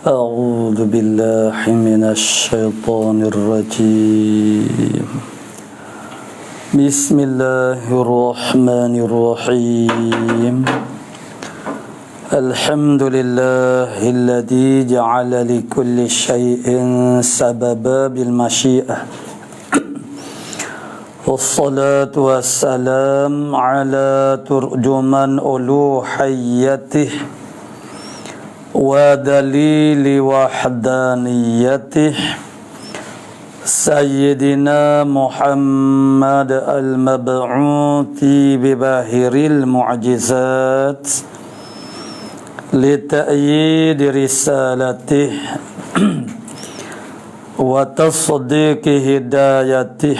أعوذ بالله من الشيطان الرجيم بسم الله الرحمن الرحيم الحمد لله الذي جعل لكل شيء سببا بالمشيئة والصلاة والسلام على ترجمان ألوهيته ودليل وحدانيته سيدنا محمد المبعوث بباهر المعجزات لتأييد رسالته وتصديق هدايته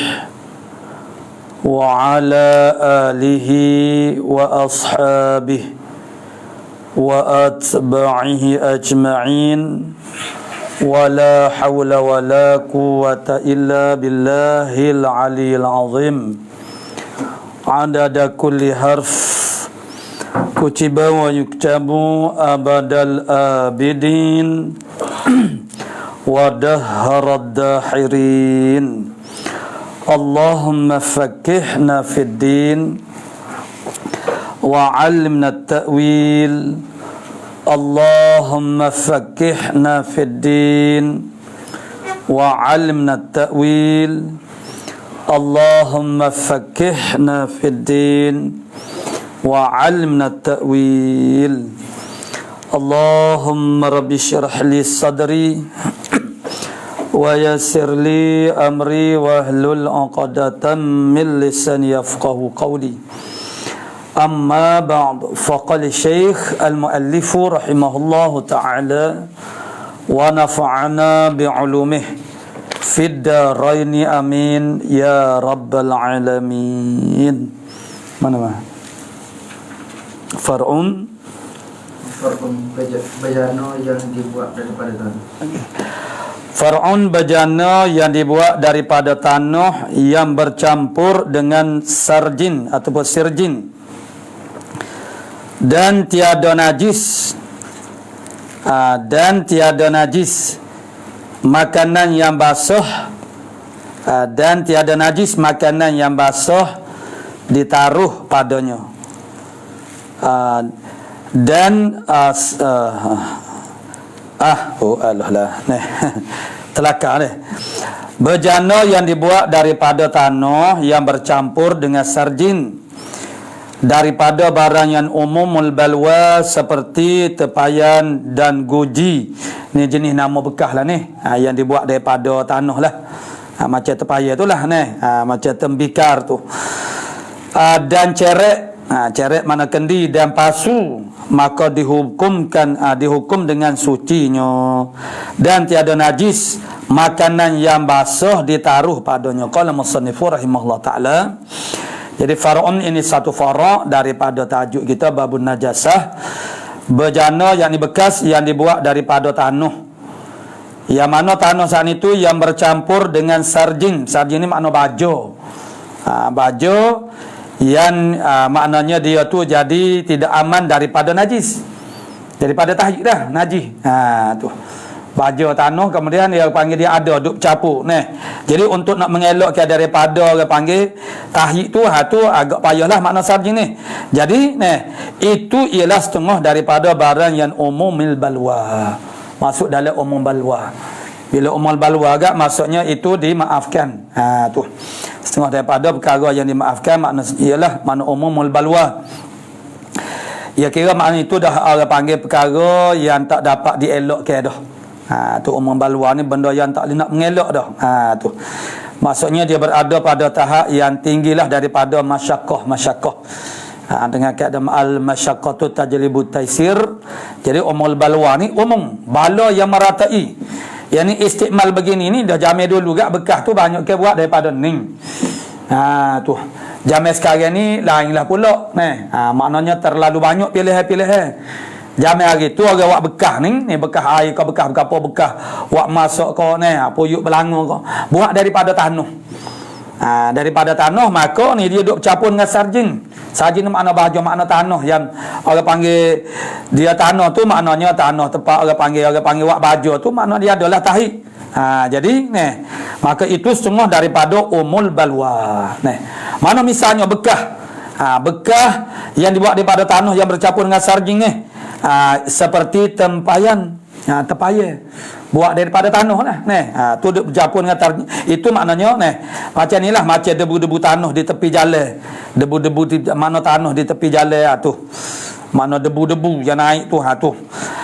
وعلى آله وأصحابه وأتباعه أجمعين ولا حول ولا قوة إلا بالله العلي العظيم عدد كل حرف كتب ويكتب أبد الآبدين ودهر الداحرين اللهم فقهنا في الدين وعلمنا التأويل اللهم فقهنا في الدين وعلمنا التأويل اللهم فقهنا في الدين وعلمنا التأويل اللهم رب اشرح لي صدري ويسر لي أمري واحلل عقدة من لساني يفقهوا قولي أما بعد فقال الشيخ المؤلف رحمه الله تعالى ونفعنا بعلومه في الدارين آمين يا رب العالمين. Mana Far'un bejana yang dibuat daripada tanah. Far'un bejana yang dibuat daripada tanah yang bercampur dengan sarjin ataupun sirjin dan tiada najis makanan yang basuh dan tiada najis makanan yang basuh ditaruh padanya dan telakar ni bejana yang dibuat daripada tanah yang bercampur dengan sarjin daripada barang yang umumul balwa seperti tepayan dan guji. Ni jenis nama bekas lah ni, yang dibuat daripada tanah lah, macam tepayan tu lah ni, macam tembikar tu, dan cerek, cerek mana kendi dan pasu, maka dihukum dengan sucinya dan tiada najis makanan yang basuh ditaruh padanya. Qala musannifu rahimahullah ta'ala. Jadi far'un ini satu fara' daripada tajuk kita babun najasah, bejana yang bekas yang dibuat daripada tanah, yang mana tanah saat itu yang bercampur dengan sarjin. Sarjin ini makna baja, baja yang maknanya dia tu jadi tidak aman daripada najis, daripada tahik dah najis. Tu baja tanah, kemudian dia panggil dia ada duk capur ni. Jadi untuk nak mengelakkan daripada orang panggil tahik tu, tu agak payahlah makna sarjin ni. Jadi itu ialah setengah daripada barang yang umumil balwa, masuk dalam umum balwa. Bila umum balwa agak maksudnya itu dimaafkan. Tu setengah daripada perkara yang dimaafkan makna ialah makna umumul balwa. Ya kira makna itu dah orang panggil perkara yang tak dapat dielakkan dah. Tu umum balwa ni benda yang tak boleh nak mengelak dah. Tu maksudnya dia berada pada tahap yang tinggilah daripada masyaqqah. Dengan keadaan al-masyaqqatu tajlibu taisir. Jadi umul balwa ni umum bala yang meratai. Yang ni istikmal begini ni dah jamai dulu gak bekas tu banyak ke buat daripada ni. Tu jamai sekarang ni lainlah pula. Maknanya terlalu banyak pilihan-pilihan. Jamai hari tu orang buat bekas ni bekas air ke bekas apa bekas buat masuk ke ni puyuk belangu ke buat daripada tanah. daripada tanah, maka ni dia duk bercampur dengan sarjin. Sarjin makna bahasa, makna tanah, yang orang panggil dia tanah tu maknanya tanah tempat orang panggil wak baja tu makna dia adalah tahi. Jadi maka itu setengah daripada umul balwa. Mana misalnya bekah. Bekah yang dibuat daripada tanah yang bercampur dengan sarjin ni. Seperti tempayan. Tempayan buat daripada tanah lah. Tu bercampur dengan itu maknanya macam inilah, macam debu-debu tanah di tepi jalan. Debu-debu di mana tanah di tepi jalan tu. Mana debu-debu yang naik tu tu.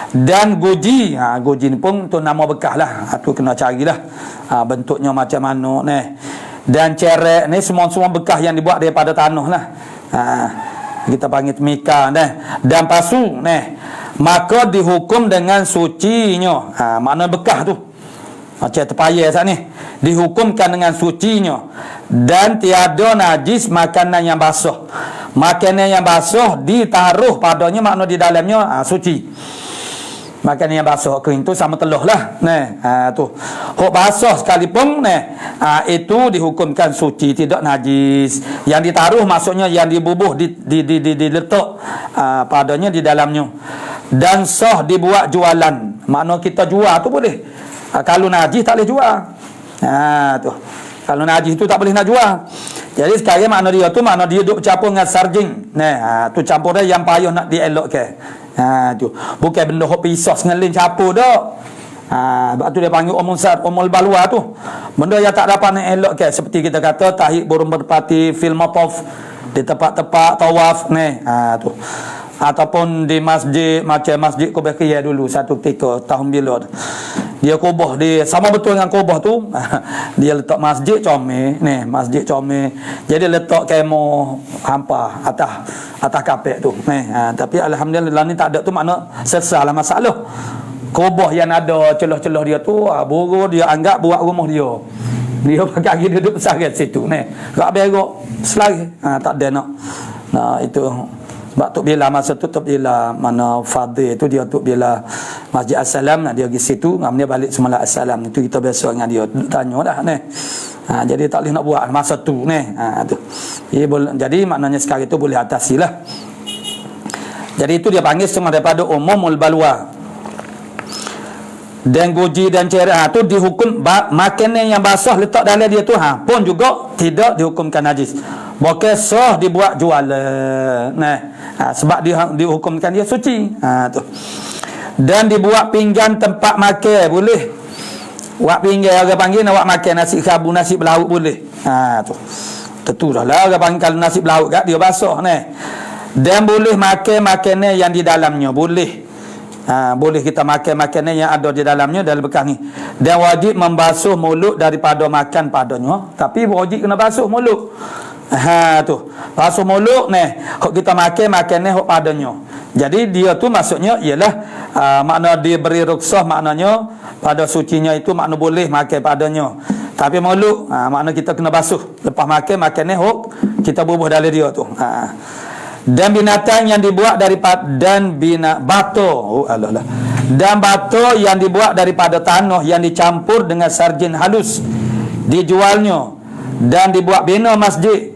Dan goji, goji ni pun tu nama bekah lah. Tu kena carilah bentuknya macam mana Dan cerek ni semua bekah yang dibuat daripada tanah lah. Kita panggil temika dan pasu maka dihukum dengan sucinya. Makna bekah tu macam terpayar saat ni, dihukumkan dengan sucinya. Dan tiada najis makanan yang basah. Makanan yang basah ditaruh padanya, makna di dalamnya suci. Makanan yang basah kering tu sama teluh lah. Tu hok basah sekalipun itu dihukumkan suci, tidak najis. Yang ditaruh maksudnya yang dibubuh diletak padanya di dalamnya. Dan sah dibuat jualan. Makna kita jual tu boleh. Kalau najis tak boleh jual. Tu. Kalau najis tu tak boleh nak jual. Jadi sekarang makna dia tu, makna dia duk campur dengan sarjing. Tu campur dia yang payah nak dielokkan. Tu. Bukan benda hok pisah sengelin campur dak. Sebab tu dia panggil umul balwa tu. Benda yang tak dapat nak elokkan, seperti kita kata tahiyat burung merpati fil mataf, di tempat-tempat tawaf tu. Ataupun di masjid, macam masjid Kubah dulu satu ketika tahun bila dia kubah, dia sama betul dengan kubah tu. Dia letak masjid comel masjid comel, jadi letak kemo hampa atas kapek tu tapi alhamdulillah ni tak ada tu, makna selesailah masalah. Kubah yang ada celah-celah dia tu buruh dia anggap buat rumah dia pakai dia duduk bersarang situ rak berak selari tak ada nak itu. Sebab Tok Bila masa tu, Tok Bila mana Fadil tu, dia Tok Bila Masjid Assalam, dia pergi situ, dia balik semalam Assalam. Itu kita biasa dengan dia tanya dah jadi tak boleh nak buat masa tu tu. Jadi maknanya sekarang itu boleh atasilah. Jadi itu dia panggil setengah daripada umumul balwa. Dan goji dan cerah tu dihukum makanan yang basah letak dalam dia tu pun juga tidak dihukumkan najis. Bukan sah dibuat jualan. Sebab dihukumkan dia suci. Tu. Dan dibuat pinggan tempat makan boleh. Wak pinggan orang panggil nak makan nasi khabu, nasi belauk boleh. Tu. Tentu dah lah orang panggil kalau nasi belauk kat dia basah Dan boleh makan makanan yang di dalamnya boleh. Boleh kita makan makanan yang ada di dalamnya dalam bekas ni. Dan wajib membasuh mulut daripada makan padanya. Tapi wajib kena basuh mulut. Tu. Basuh mulut hok kita makan makanan hok padanya. Jadi dia tu maksudnya ialah makna dia beri rukhsah, maknanya pada sucinya itu makna boleh makan padanya. Tapi mulut makna kita kena basuh. Lepas makan makanan hok kita bubuh dalam dia tu. Dan binatang yang dibuat daripada batu dan batu yang dibuat daripada tanah yang dicampur dengan sarjin halus dijualnya, dan dibuat bina masjid,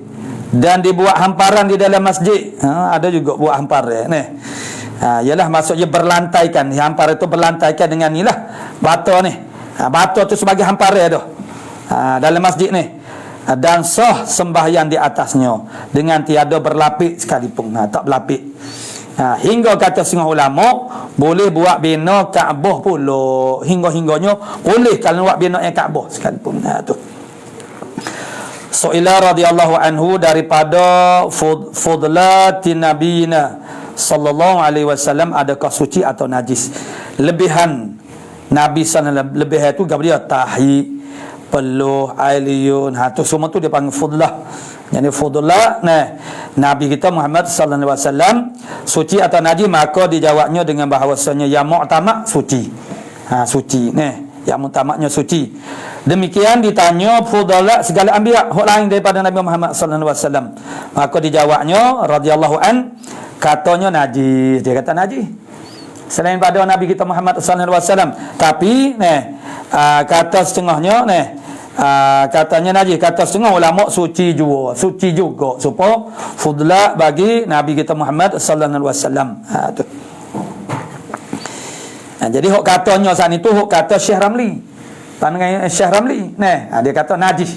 dan dibuat hamparan di dalam masjid. Ada juga buat hamparan ialah maksudnya berlantaikan. Hamparan itu berlantaikan dengan inilah batu ni. Batu tu sebagai hamparan tu dalam masjid ni. Dan sah sembahyang di atasnya dengan tiada berlapik sekalipun. Tak berlapik. Hingga kata setengah ulama boleh buat bina Kaabah pula. Hingga-hingganya boleh kalau buat bina yang Kaabah sekalipun. Tu. Su'ila radhiyallahu anhu daripada fudlatin nabiyina sallallahu alaihi wasallam, adakah suci atau najis? Lebihan Nabi sallallahu lebihan itu gapo dia? Tahi, peluh, air liun, tu semua tu dia panggil fudlah. Jadi fudlah Nabi kita Muhammad sallallahu alaihi wasallam suci atau najis, maka dijawabnya dengan bahawasanya yang mu'tamak suci. Suci yang mu'tamaknya suci. Demikian ditanya fudlah segala anbiya hak lain daripada Nabi Muhammad sallallahu alaihi wasallam, maka dijawabnya radhiyallahu an katanya najis. Dia kata najis selain pada Nabi kita Muhammad sallallahu alaihi wasallam. Tapi kata setengahnya Katanya najis, kata setengah ulama suci juga supaya fudla bagi Nabi kita Muhammad sallallahu alaihi wasallam. Tu. Jadi hok katanya saat itu hok kata Syekh Ramli. Pandangan Syekh Ramli. Dia kata najis.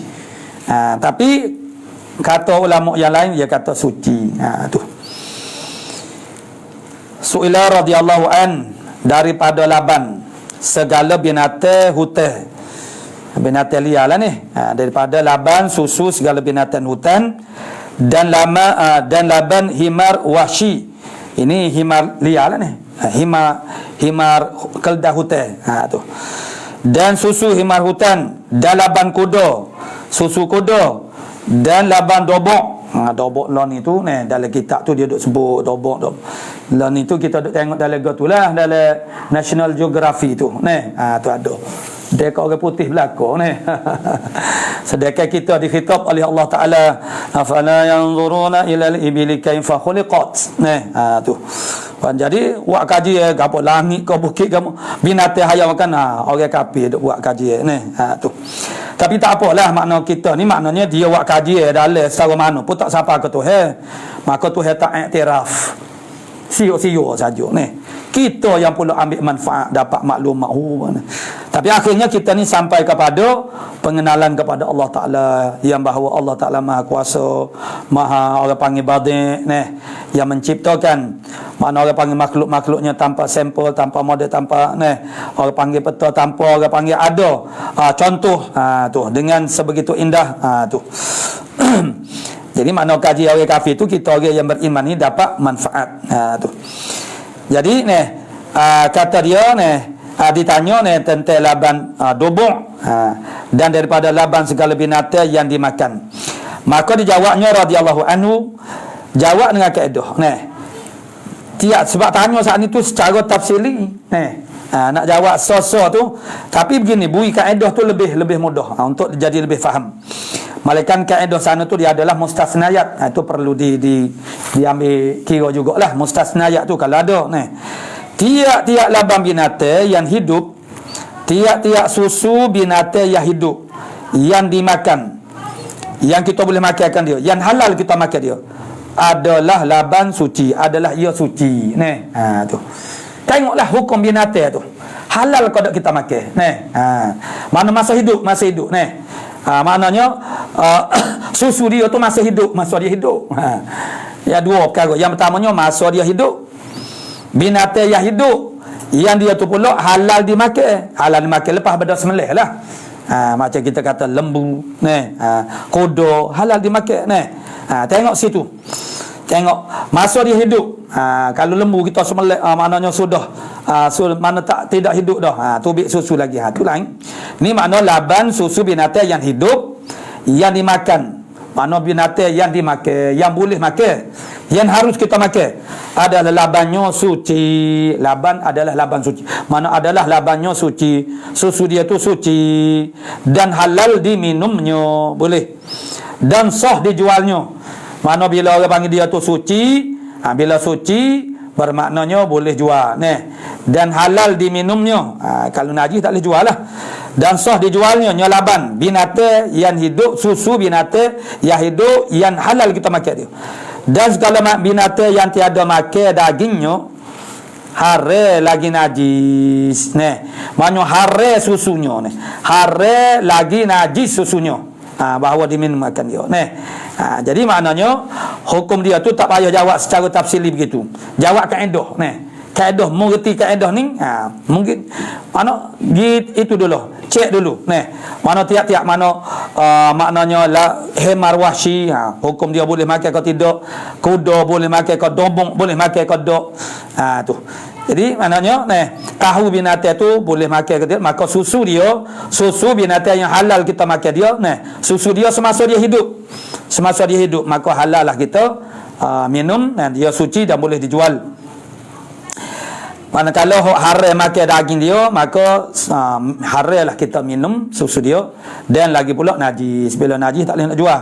Tapi kata ulama yang lain dia kata suci. Tu. Su'ila radhiyallahu an daripada Laban segala binatang hutan. Binatang liar lah ni. Daripada Laban susu segala binatang hutan dan Laban himar wahsy. Ini himar liar lah ni. Himar keldah hutan. Tu. Dan susu himar hutan dan Laban kuda, susu kuda dan Laban dobok. Dobok lon itu dalam kitab tu dia duk sebut dobok. Lon itu kita duk tengok dalam gatulah dalam National Geography tu. Tu ada. Deka orang putih belakang ni. Sedangkan kita dikhitab oleh Allah Taala, afala yanzuruna ila al-ibili kaifa khuliqat. Tu. Jadi buat kaji gapo langit ke bukit ke binatang hayam makan orang kafir duk buat kaji tu. Tapi tak apalah, makna kita ni maknanya dia buat kaji dalam secara mana pun tak siapa ke Tuhan. Maka Tuhan tak iktiraf. Siuk-siuk saja ni. Kita yang perlu ambil manfaat, dapat maklumat. Tapi akhirnya kita ni sampai kepada pengenalan kepada Allah Ta'ala, yang bahawa Allah Ta'ala Maha Kuasa, Maha orang panggil Badi' yang menciptakan. Mana orang panggil makhluk-makhluknya tanpa sampel, tanpa model, tanpa orang panggil peta, tanpa orang panggil ada. Contoh tu dengan sebegitu indah tu. Jadi makna kaji orang kafir tu, kita orang yang beriman ni dapat manfaat. Tu. Jadi kata dia ditanya tentang Laban dobok dan daripada Laban segala binatang yang dimakan. Maka dijawabnya radhiyallahu anhu, jawab dengan kaedah. Sebab tanya saat itu secara tafsili. Nak jawab so-so tu, tapi begini, bui kaedah tu lebih mudah untuk jadi lebih faham. Malaikat kaedah sana tu dia adalah mustasnayat. Itu perlu diambil kira jugalah mustasnayat tu kalau ada. Tiap-tiap Laban binatang yang hidup, tiap-tiap susu binatang yang hidup yang dimakan, yang kita boleh makankan dia, yang halal kita makan dia, adalah Laban suci, adalah ia suci. Tu. Tengoklah hukum binatang tu. Halal kalau kita makan. Mana masa hidup. Maknanya susu dia tu masa hidup, masa dia hidup. Ya dua perkara. Yang pertamanya masa dia hidup. Binatang yang hidup yang dia tu pula halal dimakan. Halal dimakan lepas pada sembelih lah. Macam kita kata lembu, kuda halal dimakan. Tengok situ. Tengok masa dia hidup. Kalau lembu kita sembelih maknanya sudah mana tidak hidup dah. Tubik susu lagi. Tu lain. Ni makna Laban susu binatang yang hidup yang dimakan. Mana binatang yang dimakan, yang boleh makan, yang harus kita makan, adalah Labannya suci. Laban adalah Laban suci. Mana adalah Labannya suci, susu dia tu suci dan halal diminumnya, boleh, dan sah dijualnya. Mana bila orang panggil dia tu suci, bila suci bermaknanya boleh jual, dan halal diminumnya. Kalau najis tak boleh jual lah. Dan sah dijualnya Laban binatang yang hidup, susu binatang yang hidup yang halal kita makan dia. Dan segala binatang yang tiada makan dagingnya hare lagi najis. Maknanya hare susunya, hare lagi najis susunya. Bahawa diminum makan dia. Jadi maknanya hukum dia tu tak payah jawab secara tafsili begitu. Jawab kaedah. Kaedah, mengerti kaedah ni, mungkin mana itu dulu, cek dulu. Mana tiap-tiap mana maknanya himar wahsy, hukum dia boleh makan ke tidak, kuda boleh makan ke, dobong boleh makan ke tak. Tu. Jadi maknanya tahu binatang tu boleh makan ke tidak, maka susu binatang yang halal kita makan dia, susu dia semasa dia hidup. Semasa dia hidup maka halal lah kita minum, dia suci dan boleh dijual. Manakala haram makan daging dia, maka haram lah kita minum susu dia, dan lagi pula najis. Bila najis tak boleh nak jual.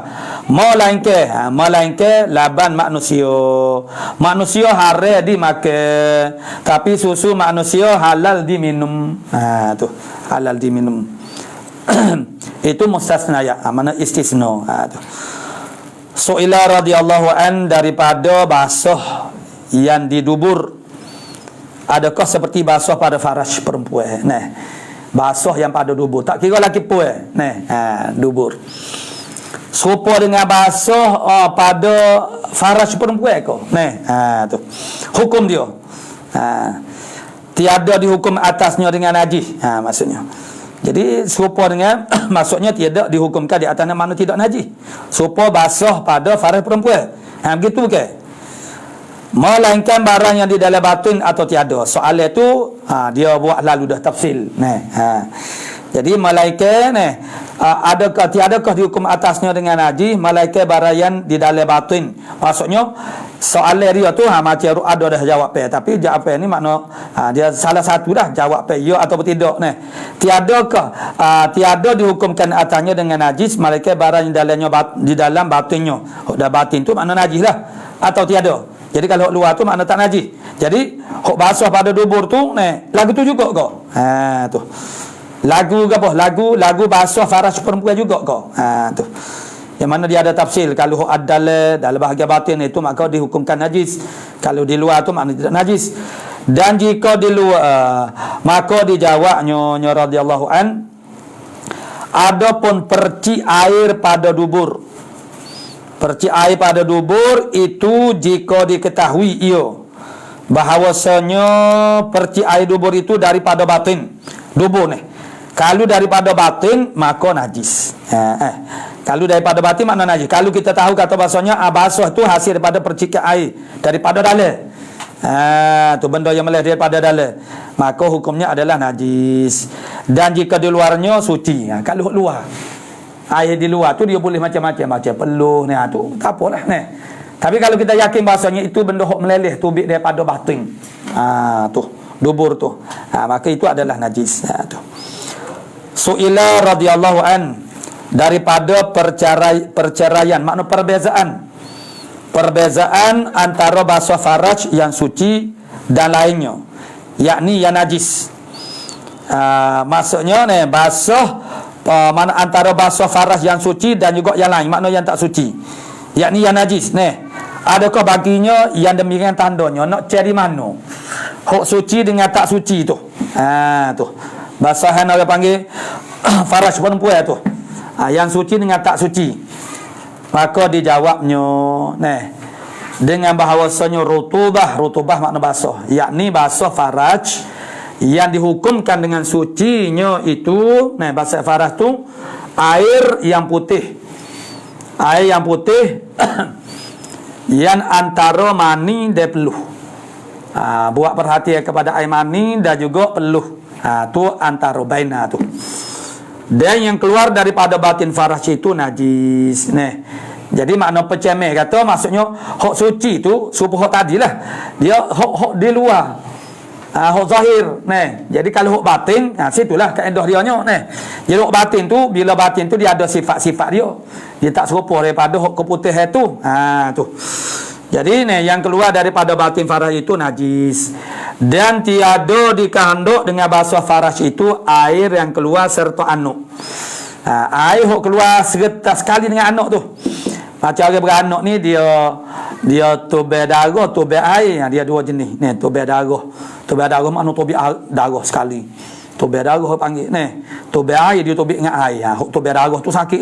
Melainkan Laban manusia haram dimakan, tapi susu manusia halal diminum. Tu halal diminum. Itu mustasna ya, mana istisna. Tu. Su'ila radhiyallahu an daripada basuh yang di dubur. Adakah seperti basuh pada faraj perempuan? Nah, basuh yang pada dubur. Tak kira laki puan. Nah, dubur. Serupa dengan basuh pada faraj perempuan ko. Nah, tu. Hukum dia. Tiada dihukum atasnya dengan najis. Maksudnya. Jadi serupa dengan maksudnya tiada dihukumkan di atasnya mana tidak najis. Serupa basuh pada faraj perempuan. Begitu ke? Melainkan barang yang di dalam batin atau tiada. Soalan itu dia buat lalu dah tafsil. Jadi malaikat adakah tiadakah dihukum atasnya dengan najis malaikat barang yang di dalam batin. Maksudnya soalan dia tu macam ada dah jawab tapi jawab ni makna dia salah satu dah jawab ya atau tidak. Tiada dihukumkan atasnya dengan najis malaikat barang yang dalamnya di dalam batinnya. Dah batin tu makna najis lah atau tiada. Jadi kalau luar tu makna tak najis. Jadi hok basuh pada dubur tu lagu tu juga kau. Tu. Lagu ke apa? Lagu basuh faraj perempuan juga kau. Tu. Yang mana dia ada tafsir. Kalau hok adal dalam bahagian batin itu maka dihukumkan najis. Kalau di luar tu makna tidak najis. Dan jika di luar maka dijawab nyonya radhiyallahu an adapun perci air pada dubur. Perci air pada dubur itu jika diketahui bahawasanya perci air dubur itu daripada batin dubur ni. Kalau daripada batin maka najis. Kalau daripada batin makna najis. Kalau kita tahu kata bahasanya basuh tu hasil daripada percikan air daripada dalam. Tu benda yang meleleh daripada dalam. Maka hukumnya adalah najis. Dan jika di luarnya suci. Kalau luar air di luar tu dia boleh macam-macam peluh ni tu tak apalah ni. Tapi kalau kita yakin bahasanya itu benda hok meleleh tubik daripada batin. Tu dubur tu. Maka itu adalah najis. Tu. Su'ila radhiyallahu an daripada perceraian makna perbezaan antara basuh faraj yang suci dan lainnya yakni yang najis. Maksudnya ni basuh mana antara basuh faraj yang suci dan juga yang lain makna yang tak suci yakni yang najis ni adakah baginya yang demikian tandanya nak cari mana hok suci dengan tak suci tu. Tu basahan orang panggil faraj perempuan tu. Yang suci dengan tak suci maka dijawabnya dengan bahawasanya rutubah makna basuh yakni basuh faraj yang dihukumkan dengan sucinya itu basuh faraj tu air yang putih yang antara mani dan peluh. Buat perhatian kepada air mani dan juga peluh. Tu antara baina tu. Dan yang keluar daripada batin faraj itu najis. Jadi makna pecemeh kata maksudnya hok suci tu supaya hok tadilah dia hok di luar. Hok zahir. Jadi kalau hok batin situlah kaedah dia nya. Jadi hok batin tu bila batin tu dia ada sifat-sifat dia. Dia tak serupa daripada hok keputihan tu. Tu. Jadi yang keluar daripada batin faraj itu najis. Dan tiada dikehenduk dengan basuh faraj itu air yang keluar serta anuk. Air hok keluar serta sekali dengan anuk tu. Macam orang beranak ni dia tubik darah, tubik air. Dia dua jenis. Ni tubik darah. Tubik darah makna tubik darah sekali. Tubik darah panggil ni. Tubik air dia tubik dengan air. Hok tubik darah tu sakit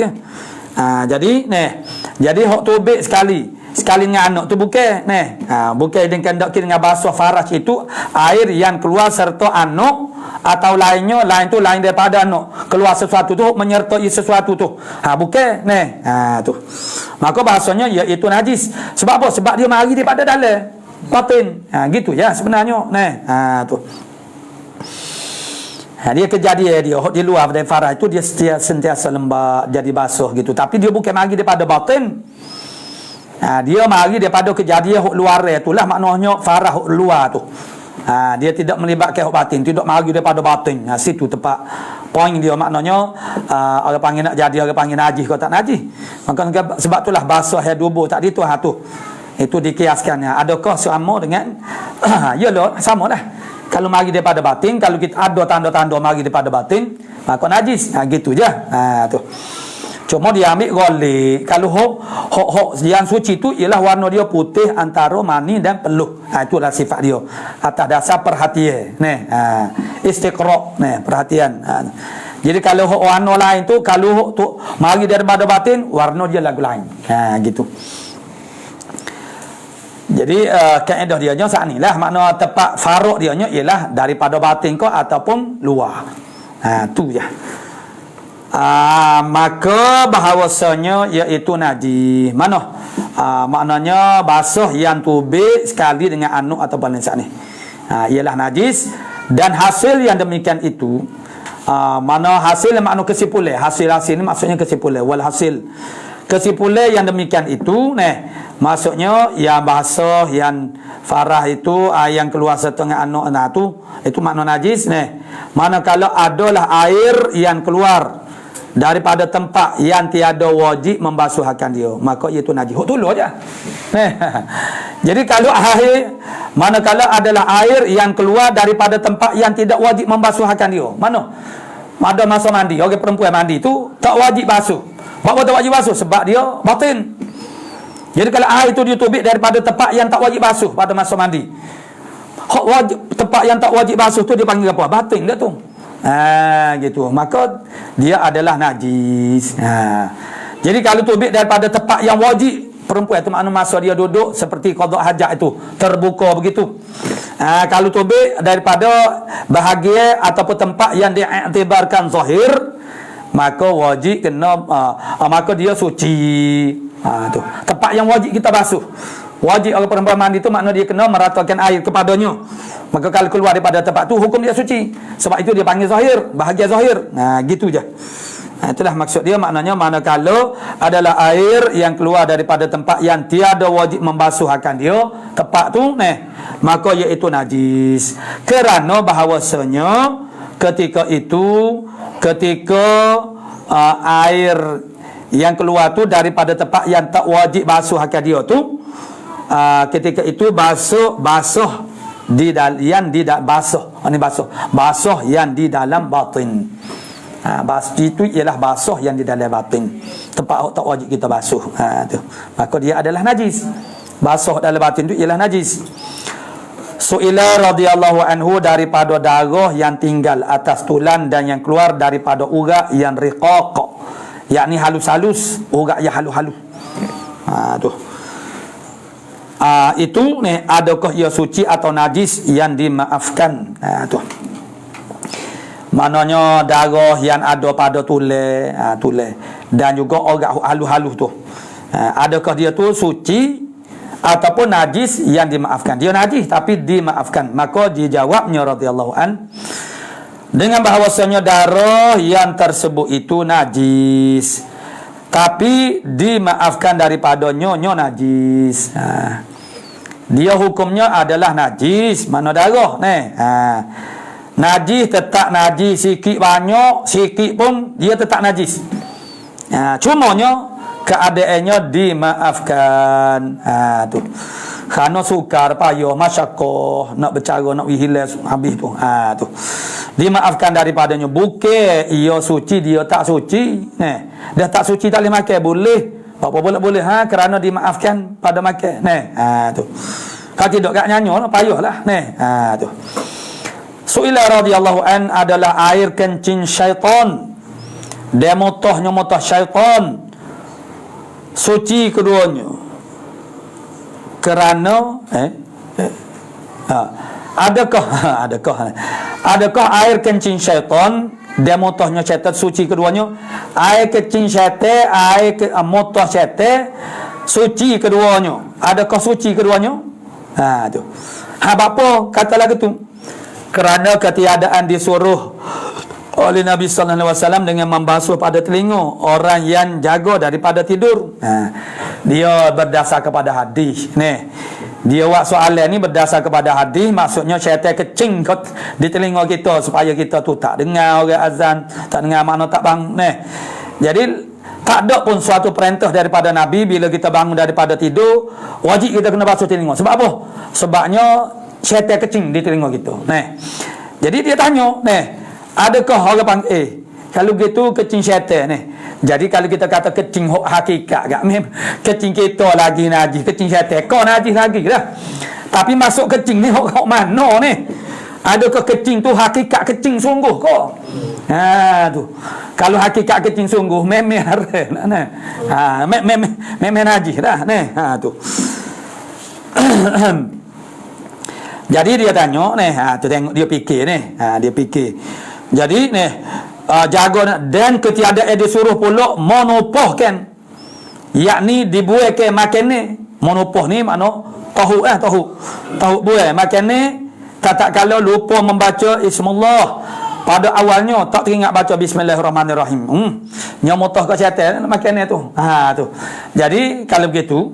jadi hok tubik sekali dengan anak tu bukan bukan dengan basuh faraj itu air yang keluar serta anak atau lain tu lain daripada anak keluar sesuatu tu menyertai sesuatu tu bukan tu maka bahasanya iaitu najis. Sebab apa? Sebab dia mari daripada dalam batin gitu ya sebenarnya tu. Dia kejadian dia di luar dari faraj itu dia sentiasa lembab jadi basuh gitu. Tapi dia bukan mari daripada batin. Dia mari daripada kejadian hok luar itulah maknanya faraj hok luar tu. Dia tidak melibatkan hok batin, tidak mari daripada batin. Situ tepat poin dia maknanya orang panggil nak jadi orang panggil najis kau tak najis. Maka sebab itulah basuh yang dubur tadi tu tu. Itu dikiaskannya. Adakah sama dengan yalah samalah. Kalau mari daripada batin, kalau kita ada tanda-tanda mari daripada batin, maka najis. Gitu je. Tu. Cuma dia ambil golek. Kalau hok yang suci tu ialah warna dia putih antara mani dan peluh. Itulah sifat dia. Atas dasar perhatian. Istiqra'. Perhatian. Jadi kalau hok warna lain tu, kalau hok tu mari daripada batin, warna dia lagu lain. Gitu. Jadi kaedah dia nya saat ni lah. Makna tempat faruk dia nya ialah daripada batin kau ataupun luar. Tu je. Maka bahawasanya iaitu najis. Mana? Maknanya basuh yang tubik sekali dengan anu atau balansat ni. Ialah najis. Dan hasil yang demikian itu, mana hasil makna kesimpulan. Hasil ni maksudnya kesimpulan. Walhasil. Kesimpulan yang demikian itu, maksudnya yang basuh, yang farah itu, yang keluar setengah anu itu makna najis. Manakala adalah air yang keluar daripada tempat yang tiada wajib membasuhkan dia, maka itu najis. Tolong aja. Jadi kalau air, manakala adalah air yang keluar daripada tempat yang tidak wajib membasuhkan dia, mana? Ada masa mandi, orang perempuan mandi tu tak wajib basuh. Kenapa tak wajib basuh? Sebab dia batin. Jadi kalau air itu ditubik daripada tempat yang tak wajib basuh pada masa mandi, tempat yang tak wajib basuh tu dia panggil apa? Batin dia tu. Gitu. Maka dia adalah najis. Jadi kalau tubik daripada tempat yang wajib, perempuan itu makna masa dia duduk seperti qada hajat itu terbuka begitu. Kalau tubik daripada bahagian ataupun tempat yang diiktibarkan zahir, maka wajib kena maka dia suci. Tu. Tempat yang wajib kita basuh. Wajib orang perempuan mandi tu makna dia kena meratakan air kepadanya. Maka kalau keluar daripada tempat tu, hukum dia suci. Sebab itu dia panggil zahir, bahagian zahir. Gitu je. Itulah maksud dia, maknanya manakala adalah air yang keluar daripada tempat yang tiada wajib membasuhkan dia, tempat tu maka iaitu najis. Kerana bahawasanya ketika air yang keluar tu daripada tempat yang tak wajib basuhkan dia tu, ketika itu basuh yang di dalam batin. Basuh itu ialah basuh yang di dalam batin. Tempat tak wajib kita basuh. Tu. Maka dia adalah najis. Basuh dalam batin itu ialah najis. Su'ila radhiyallahu anhu daripada darah yang tinggal atas tulan dan yang keluar daripada urat yang riqaq, yakni halus-halus, urat yang halus-halus. Tu. Itu adakah ia suci atau najis yang dimaafkan? Tu. Maknanya darah yang ada pada tulang, dan juga orang halus-halus tu. Adakah dia tu suci ataupun najis yang dimaafkan? Dia najis tapi dimaafkan. Maka dijawabnya radhiyallahu an dengan bahawasanya darah yang tersebut itu najis, tapi dimaafkan daripadanya najis. Dia hukumnya adalah najis, mana darah najis tetap najis, sikit banyak, sikit pun dia tetap najis. Cumanya keadaannya dimaafkan. Tu. Kerana sukar, payah, masyakoh, nak bercara, nak hilang habis tu. Tu. Dimaafkan daripadanya. Bukan ia suci, dia tak suci. Dia tak suci tak boleh makan, boleh. Apa boleh kerana dimaafkan pada makan. Tu. Kalau tidak kat nyanyi payahlah. Tu. Su'ila radhiyallahu an adalah air kencing syaitan. Dia mutahnya mutah syaitan. Suci keduanya. Kerana adakah air kencing syaitan, dia mutahnya syaitan suci keduanya? Air kencing syaitan, mutah syaitan suci keduanya. Adakah suci keduanya? Tu. Apa kata lagu tu? Kerana ketiadaan disuruh oleh Nabi sallallahu alaihi wasallam dengan membasuh pada telinga orang yang jaga daripada tidur. Dia berdasar kepada hadis. Dia buat soalan ni berdasar kepada hadis, maksudnya syaitan kecing di telinga kita supaya kita tu tak dengar orang azan, tak dengar makna tak bang. Jadi tak ada pun suatu perintah daripada Nabi bila kita bangun daripada tidur wajib kita kena basuh telinga. Sebab apa? Sebabnya syaitan kecing di telinga kita. Jadi dia tanya, adakah orang panggil Kalau gitu kecing syaitan ni. Jadi kalau kita kata kecing hakikat gak kecing kita lagi najis, kecing syaitan kau najis lagi dah. Tapi masuk kecing ni hok mana ni? Adakah kecing tu hakikat kecing sungguh kau? Tu. Kalau hakikat kecing sungguh memang nah. Memang najis dah ni. Tu. Jadi dia tanya ni, tu tengok dia fikir ni. Dia fikir. Jadi ni jaga dan ketiadaan disuruh pula monopohkan. Yakni dibuatkan makan ni. Monopoh ni makna tahu buat makan ni. Tak kalau lupa membaca Ismullah pada awalnya tak teringat baca Bismillahirrahmanirrahim. Nyamotah ke syaitan makan ni tu. Tu. Jadi kalau begitu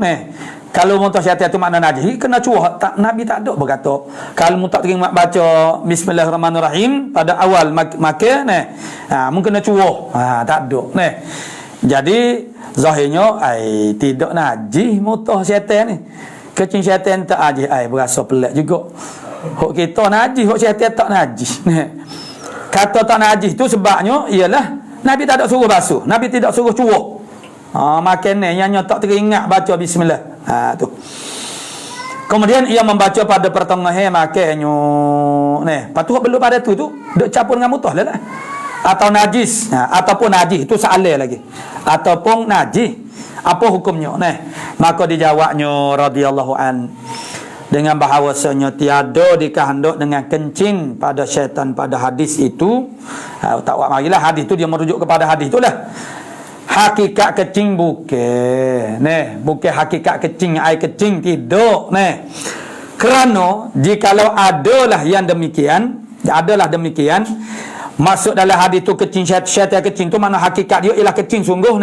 kalau muntah syaitan tu makna najis, kena cuah. Nabi tak ada berkata kalau mu tak teringat baca Bismillahirrahmanirrahim pada awal makan mungkin kena cuah. Tak ada. Jadi zahirnya tidak najis muntah syaitan ni. Kecing syaitan tak najis berasa pelik juga. Hok kita najis, hok syaitan tak najis. Kata tak najis tu sebabnya ialah Nabi tak ada suruh basuh, Nabi tidak suruh cuak. Makan ni yang tak teringat baca bismillah. Tu. Kemudian ia membaca pada pertengahan makannya. Patu belum pada tu duk campur dengan mutah lah. Atau najis, ataupun najis itu soalan lagi. Ataupun najis, apa hukumnya? Maka dijawabnya radhiyallahu an dengan bahawasanya tiada dikehendak dengan kencing pada syaitan pada hadis itu. Tak marilah hadis tu dia merujuk kepada hadis itulah. Hakikat kencing bukan. Bukan hakikat kencing air kencing tidak. Kerana jikalau adalah demikian, masuk dalam hadis tu kencing syaitan kencing tu mana hakikat dia ialah kencing sungguh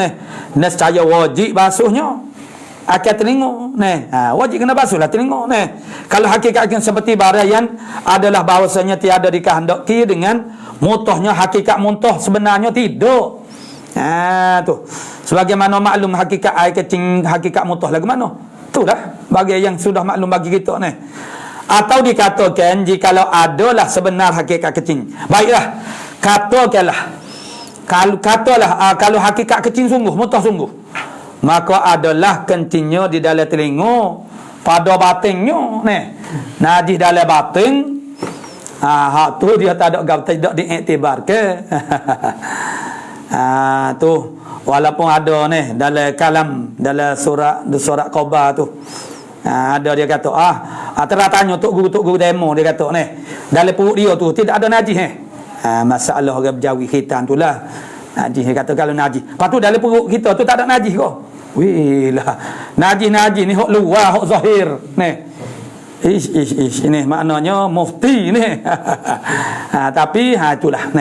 nescaya wajib basuhnya. Akan tengok wajib kena basuhlah tengok kalau hakikat seperti barang yang adalah bahawasanya tiada dikehendaki dengan mutahnya hakikat muntah sebenarnya tidak. Tu sebagaimana maklum hakikat air kecing hakikat muntah lagu mana itulah bagi yang sudah maklum bagi kita atau dikatakan jikalau adalah sebenar hakikat kecing, baiklah kalau hakikat kecing sungguh muntah sungguh, maka adalah kencingnya di dalam telinga pada batinnya najis dalam batin. Hak tu dia tak ada tidak diiktibar ke. Tu walaupun ada dalam kalam dalam surat Qabar tu ada dia kata tanya tok guru demo dia kata dalam perut dia tu tidak ada najis masalah orang berjawi khitan tu lah najis. Dia kata kalau najis lepas tu dalam perut kita tu tak ada najis kau. Wih lah, najis ni hok luar, hok zahir ini maknanya mufti ni. Tapi itulah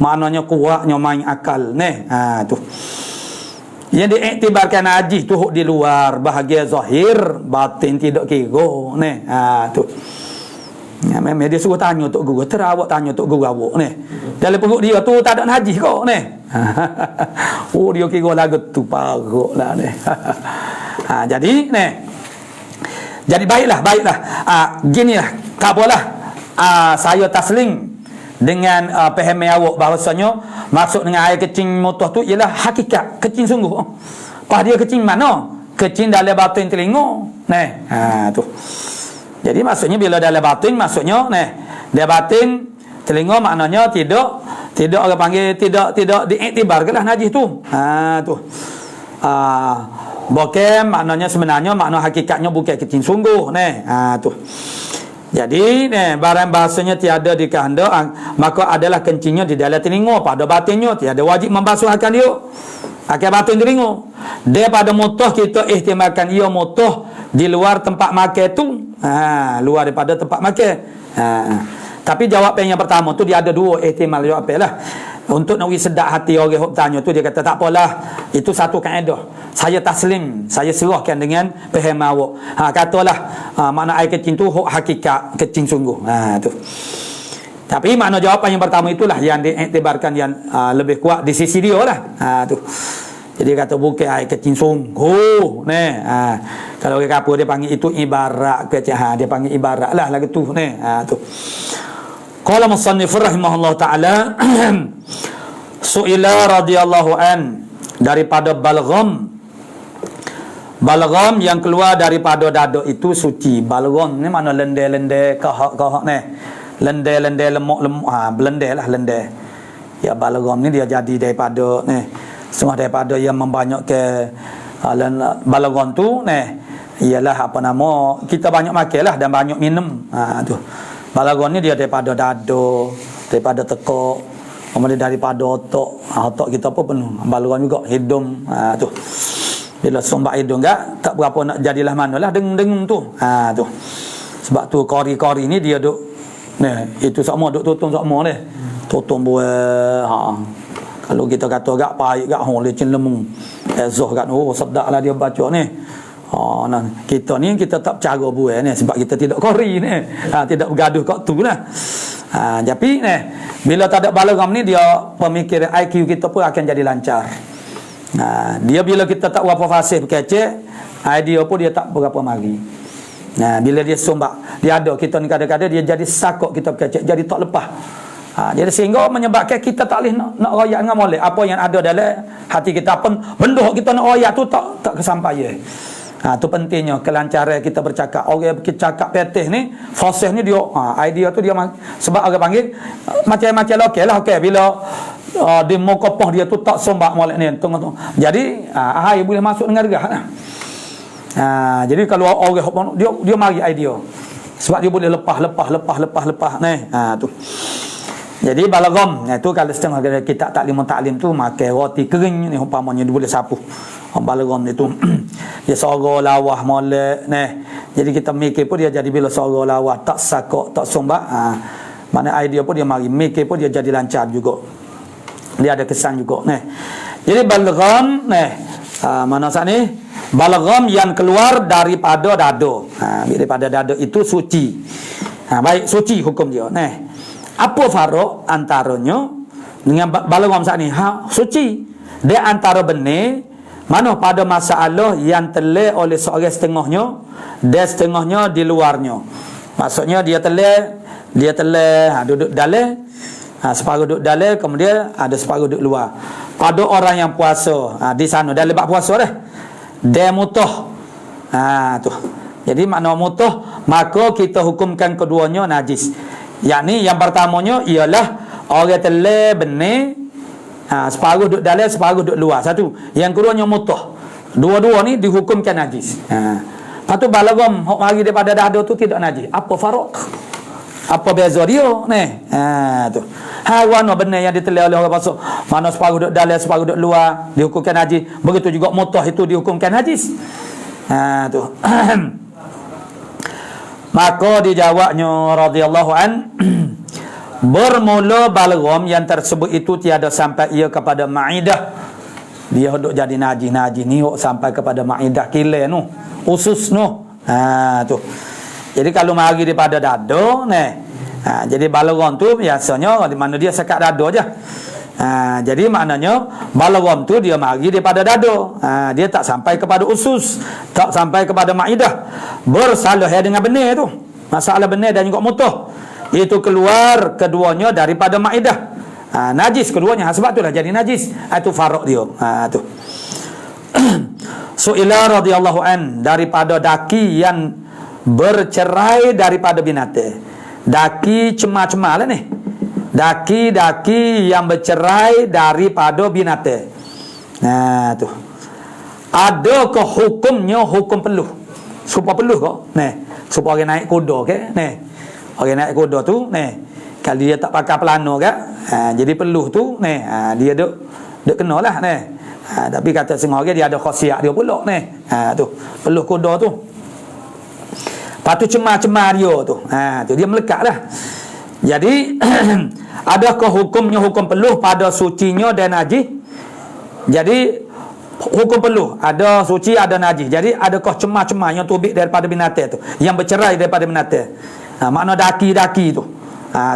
maknanya kuatnya main akal tu. Yang diiktibarkan najis tu hok di luar, bahagian zahir, batin tidak kira tu. Memang dia suruh tanya tok guru, terawak tanya tok guru awak dalam perut dia tu tak ada najis kau dia kira lagu tu paruklah jadi baiklah ginilah tak apalah saya taslim dengan paham awak bahawasanya maksud dengan air kecing mutah tu ialah hakikat kecing sungguh. Pas dia kecing mana? Kecing dalam batin telinga tu. Jadi maksudnya bila dalam batin maksudnya dia batin telinga maknanya tidak orang panggil tidak diiktibarkanlah najis tu. Tu. Bukan maknanya sebenarnya makna hakikatnya bukan kecing sungguh tu. Jadi barang bahasanya tiada dikehendak maka adalah kencingnya di dalam telinga pada batinnya tiada wajib membasuhkan dia akan batin telinga. Daripada mutah kita ihtimalkan ia mutah di luar tempat makan tu. Luar daripada tempat makan. Tapi jawapan yang pertama tu dia ada dua ihtimal jawapan lah. Untuk nak sedap hati orang yang tanya tu dia kata tak apalah, itu satu kaedah. Saya taslim, saya serahkan dengan faham awak. Katalah makna air kecing tu hakikat kecing sungguh. Tu. Tapi makna jawapan yang pertama itulah yang diiktibarkan yang lebih kuat di sisi dia lah. Tu. Jadi kata bukan air kecing sungguh. Kalau orang kapur dia panggil itu ibarat kecing. Dia panggil ibarat lah lagu tu. Tu. Qala musannif rahimahullah ta'ala Su'ila radhiyallahu an, daripada balgham. Balgham yang keluar daripada dada itu suci. Balgham ni mana lendai-lendai kahak-kahak ni. Lendai-lendai lemuk-lemuk, belendai lah lendai. Ya, balgham ni dia jadi daripada ni, setengah daripada yang membanyakkan balgham tu ni ialah apa nama, kita banyak makan lah dan banyak minum. Tu balgham ni dia daripada dada, daripada tekak, kemudian daripada otak. Otak kita pun penuh balgham juga, hidung. Tu bila sumbat hidung tak berapa nak jadilah manalah dengung-dengung tu. Tu sebab tu kori-kori ni dia duk ni, itu sama duk tutung sama ni, tutung buah. Kalau kita kata gak pahit gak lecin lemung ezoh kat sedaplah dia baca ni. Nah, kita ni kita tak cara buah ni sebab kita tidak kori ni. Tidak bergaduh kat tu lah. Tapi ni bila tak ada balgham ni, dia pemikiran IQ kita pun akan jadi lancar. Dia bila kita tak berapa fasih berkecek, idea pun dia tak berapa mari. Bila dia sumbak, dia ada kita ni kadang-kadang dia jadi sakok kita berkecek, jadi tak lepas. Jadi sehingga menyebabkan kita tak boleh nak royak dengan molek. Apa yang ada dalam hati kita pun benda kita nak royak tu tak kesampaian. Tu pentingnya kelancaran kita bercakap. Orang kita cakap petih ni, fasih ni dia idea tu dia sebab orang panggil macam-macam lokal lah. Okey, bila di mokopah dia tu tak sombak molek ni tengok. Jadi ahai boleh masuk dengan regah lah. Jadi kalau orang dia mari idea sebab dia boleh lepas ni. Tu jadi balgham tu kalau setengah kita taklim makan roti kering ni umpamanya dia boleh sapu. Balgham itu dia suara lawah molek ni. Jadi kita mikir pun dia jadi bila suara lawah tak sakok tak sombak, mana idea pun dia mari, mikir pun dia jadi lancar juga. Dia ada kesan juga ni. Jadi balgham ni mana sat ni? Balgham yang keluar daripada dada. Daripada dada itu suci. Baik, suci hukum dia. Ni. Apa farok antaranya dengan balgham sat ni? Suci. Dia antara benih mana pada masalah yang telah oleh seorang setengahnya dan setengahnya di luarnya. Maksudnya dia telah duduk dalam, separuh duduk dalam, kemudian ada separuh duduk luar. Pada orang yang puasa di sana dah lepas puasa dah, dia mutah. Tu. Jadi makna mutah, maka kita hukumkan keduanya najis. Yakni yang pertamanya ialah orang telah benih, separuh duduk dalam, separuh duduk luar. Satu. Yang keduanya mutah. Dua-dua ni dihukumkan najis. Lepas tu balgham hok mari daripada dada tu tidak najis. Apa farq? Apa beza dia ni? Tu. Warna benih yang ditelah oleh orang pasuk, mana separuh duduk dalam, separuh duduk luar, dihukumkan najis. Begitu juga mutah itu dihukumkan najis. Tu. Maka dijawabnya radhiyallahu an, bermula balgham yang tersebut itu tiada sampai ia kepada ma'idah. Dia duk jadi najis ni sampai kepada ma'idah kilai nu, usus nu. Tu. Jadi kalau mari daripada dada ni, jadi balgham tu biasanya di mana dia sekat dada je. Jadi maknanya balgham tu dia mari daripada dada. Dia tak sampai kepada usus, tak sampai kepada ma'idah. Bersalah dengan benih tu. Masalah benih dan juga mutah. Itu keluar keduanya daripada ma'idah. Najis keduanya. Sebab itulah jadi najis. Itu farq dia. Tu. Su'ila radhiyallahu an, daripada daki yang bercerai daripada binatang. Daki cemar-cemar lah ni. Daki-daki yang bercerai daripada binatang. Tu. Adakah hukumnya hukum peluh? Supaya peluh kok. Supaya orang naik kuda ke? Orang naik kuda tu kalau dia tak pakai pelana ke? Jadi peluh tu dia duk kena lah tapi kata setengah orang dia ada khasiat dia pula tu. Peluh kuda tu. Lepas tu cemar-cemar dia tu. Tu dia melekat lah. Jadi adakah hukumnya hukum peluh pada sucinya dan najis? Jadi hukum peluh ada suci ada najis. Jadi adakah cemar-cemar yang tubik daripada binatang tu, yang bercerai daripada binatang? Makna daki-daki tu.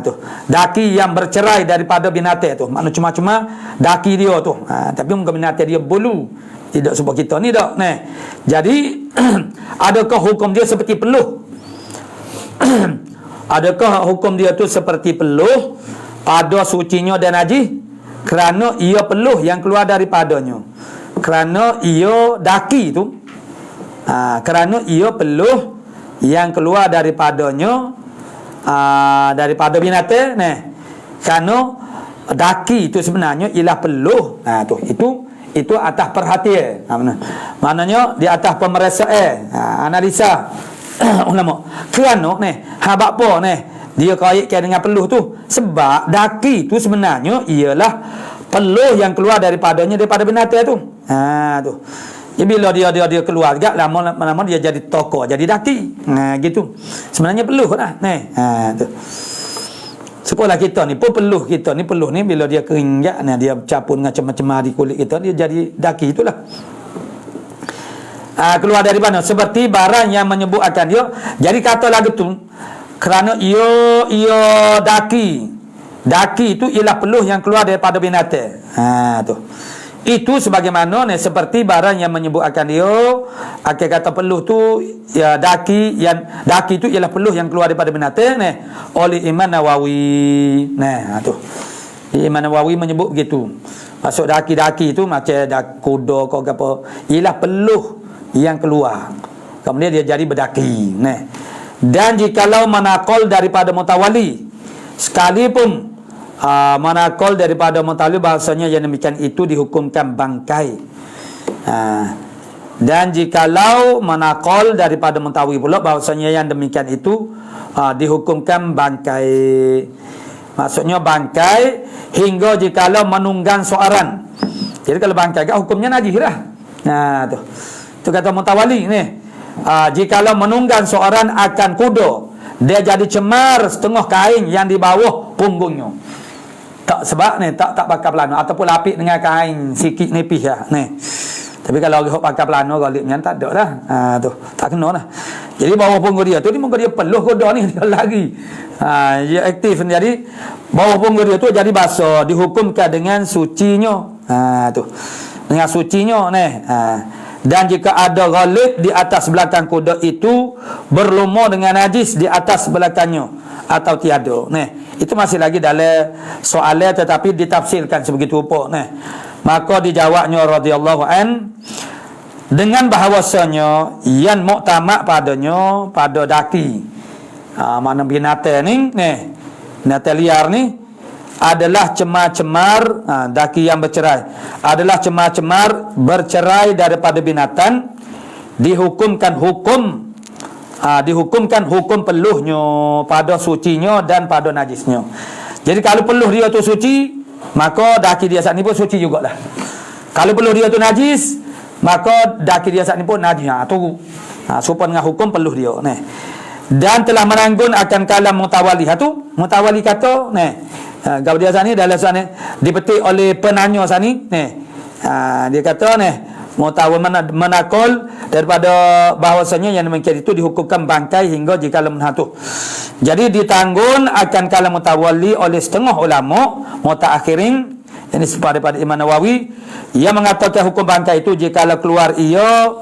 Tu. Daki yang bercerai daripada binatang tu. Makna cemar-cemar daki dia tu. Tapi muka binatang dia bulu. Tidak sebab kita ni tak. Jadi adakah hukum dia seperti peluh? Adakah hukum dia tu seperti peluh pada sucinya dan najis? kerana ia peluh yang keluar daripadanya. Kerana ia daki tu, kerana ia peluh yang keluar daripadanya, daripada binatang ni. Kerana daki itu sebenarnya ialah peluh. Tu itu atas perhatian. Maknanya di atas pemeriksaan, analisa ulama. Kerana ni habaq apa ni dia kaitkan dengan peluh tu, sebab daki tu sebenarnya ialah peluh yang keluar daripadanya daripada binatang tu. Tu. Jadi bila dia keluar juga, lama-lama dia jadi tokok, jadi daki. Gitu. Sebenarnya peluh lah. Tu. Sekolah kita ni pun peluh kita ni, peluh ni bila dia kering juga, dia capur dengan cemar-cemar di kulit kita, dia jadi daki itulah. Keluar dari mana? Seperti barang yang menyebut akan dia. Jadi kata lagu tu, kerana ia daki itu ialah peluh yang keluar daripada binatang. Tu. Itu sebagaimana ni, seperti barang yang menyebut akan dia. Akhir kata peluh tu ya, daki itu ialah peluh yang keluar daripada binatang ni, oleh Imam Nawawi. Tu. Imam Nawawi menyebut begitu. Maksud daki itu macam kuda ke apa, ialah peluh yang keluar, kemudian dia jadi berdaki. Dan jikalau manakol daripada mutawali, sekalipun manakol daripada mutawali, bahasanya yang demikian itu dihukumkan bangkai. Dan jikalau manakol daripada mutawali pula, bahasanya yang demikian itu dihukumkan bangkai. Maksudnya bangkai hingga jikalau menunggang soaran. Jadi kalau bangkai kan hukumnya najis lah. Tu. Itu kata mutawali ni. Jikalau menunggang seorang akan kuda, dia jadi cemar setengah kain yang di bawah punggungnya. Tak sebab ni tak pakai pelana, ataupun lapik dengan kain sikit nipis lah ni. Tapi kalau orang pakai pelana galipnya tak ada dah. Tu tak kena lah. Jadi bawah punggung dia tu, ni punggung dia peluh kuda ni, dia lari. Dia aktif, jadi bawah punggung dia tu jadi basah, dihukumkan dengan sucinya. Tu. Dengan sucinya ni. Dan jika ada ghalib di atas belakang kuda itu berlumur dengan najis di atas belakangnya atau tiada. Itu masih lagi dalam soalan, tetapi ditafsirkan sebegitu rupa. Maka dijawabnya radhiyallahu an dengan bahawasanya yang muktamad padanya pada daki. Mana binatang ni, binatang liar ni adalah cemar-cemar, daki yang bercerai adalah cemar-cemar bercerai daripada binatang, dihukumkan hukum peluhnya pada sucinya dan pada najisnya. Jadi kalau peluh dia tu suci, maka daki dia saat ni pun suci jugalah. Kalau peluh dia tu najis, maka daki dia saat ni pun najis. Tu serupa dengan hukum peluh dia. Dan telah meranggun akan kalam mutawali. Mutawali kata gaul dia sana dalam sana dipetik oleh penanya sana dia kata mutawali menakol daripada bahawasanya yang demikian itu dihukumkan bangkai hingga jika lemah tu. Jadi ditanggung akan kalam mutawali oleh setengah ulama mutaakhirin, ini daripada Imam Nawawi, yang mengatakan hukum bangkai itu jika keluar ia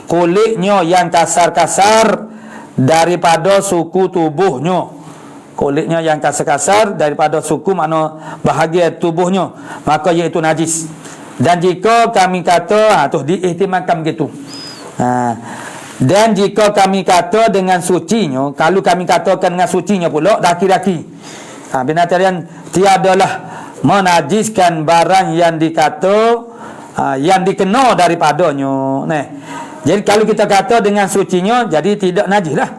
kulitnya yang kasar-kasar daripada suku tubuhnya. Kulitnya yang kasar-kasar daripada suku, makna bahagian tubuhnya, maka iaitu najis. Dan jika kami kata tu diihtimalkan begitu. Dan jika kami kata dengan sucinya, kalau kami katakan dengan sucinya pula daki-daki, binatang yang tiadalah menajiskan barang yang dikata yang dikena daripadanya. Jadi kalau kita kata dengan sucinya, jadi tidak najis lah.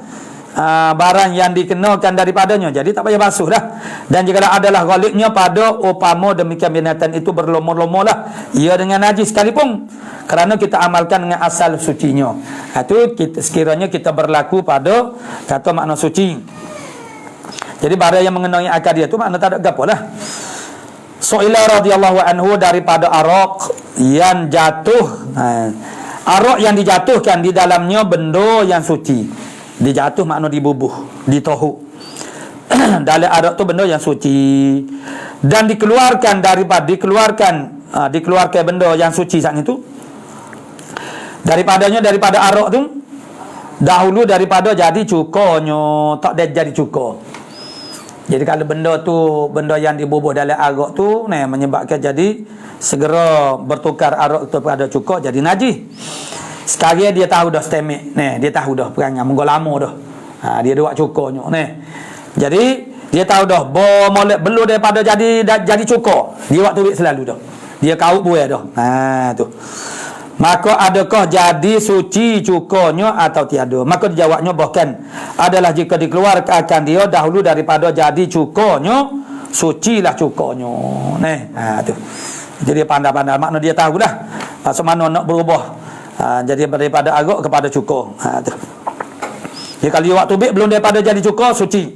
Barang yang dikenakan daripadanya, jadi tak payah basuh dah. Dan jika adalah ghalibnya pada upama demikian binatang itu berlumur-lumur lah, ia dengan najis sekalipun, kerana kita amalkan dengan asal sucinya. Itu sekiranya kita berlaku pada kata makna suci. Jadi barang yang mengenai akad dia tu makna tak ada gapo lah. Su'ila radhiyallahu anhu daripada arak yang jatuh. Arak yang dijatuhkan di dalamnya benda yang suci. Dijatuh makna dibubuh, ditohuk. Dalam arak tu benda yang suci, dan dikeluarkan dikeluarkan benda yang suci saat itu daripada arak tu, dahulu daripada jadi cukurnya tak dia jadi cukur. Jadi kalau benda yang dibubuh dalam arak tu menyebabkan jadi segera bertukar arak tu pada cukur jadi najis. Sekarang dia tahu dah stemik. Dia tahu dah perangai menggo lama dah. Dia buat cukurnya Jadi dia tahu dah molek belum daripada jadi cukur. Dia waktu duit selalu dah. Dia kaut buah dah. Tu. Maka adakah jadi suci cukurnya atau tiada? Maka dijawabnya bahkan adalah jika dikeluarkan dia dahulu daripada jadi cukurnya, sucilah cukurnya. Tu. Jadi pandai-pandai makna dia tahu dah maksud mana nak berubah. Jadi daripada arak kepada cukur. Tu. Jadi kalau dia waktu bik belum daripada jadi cukur suci.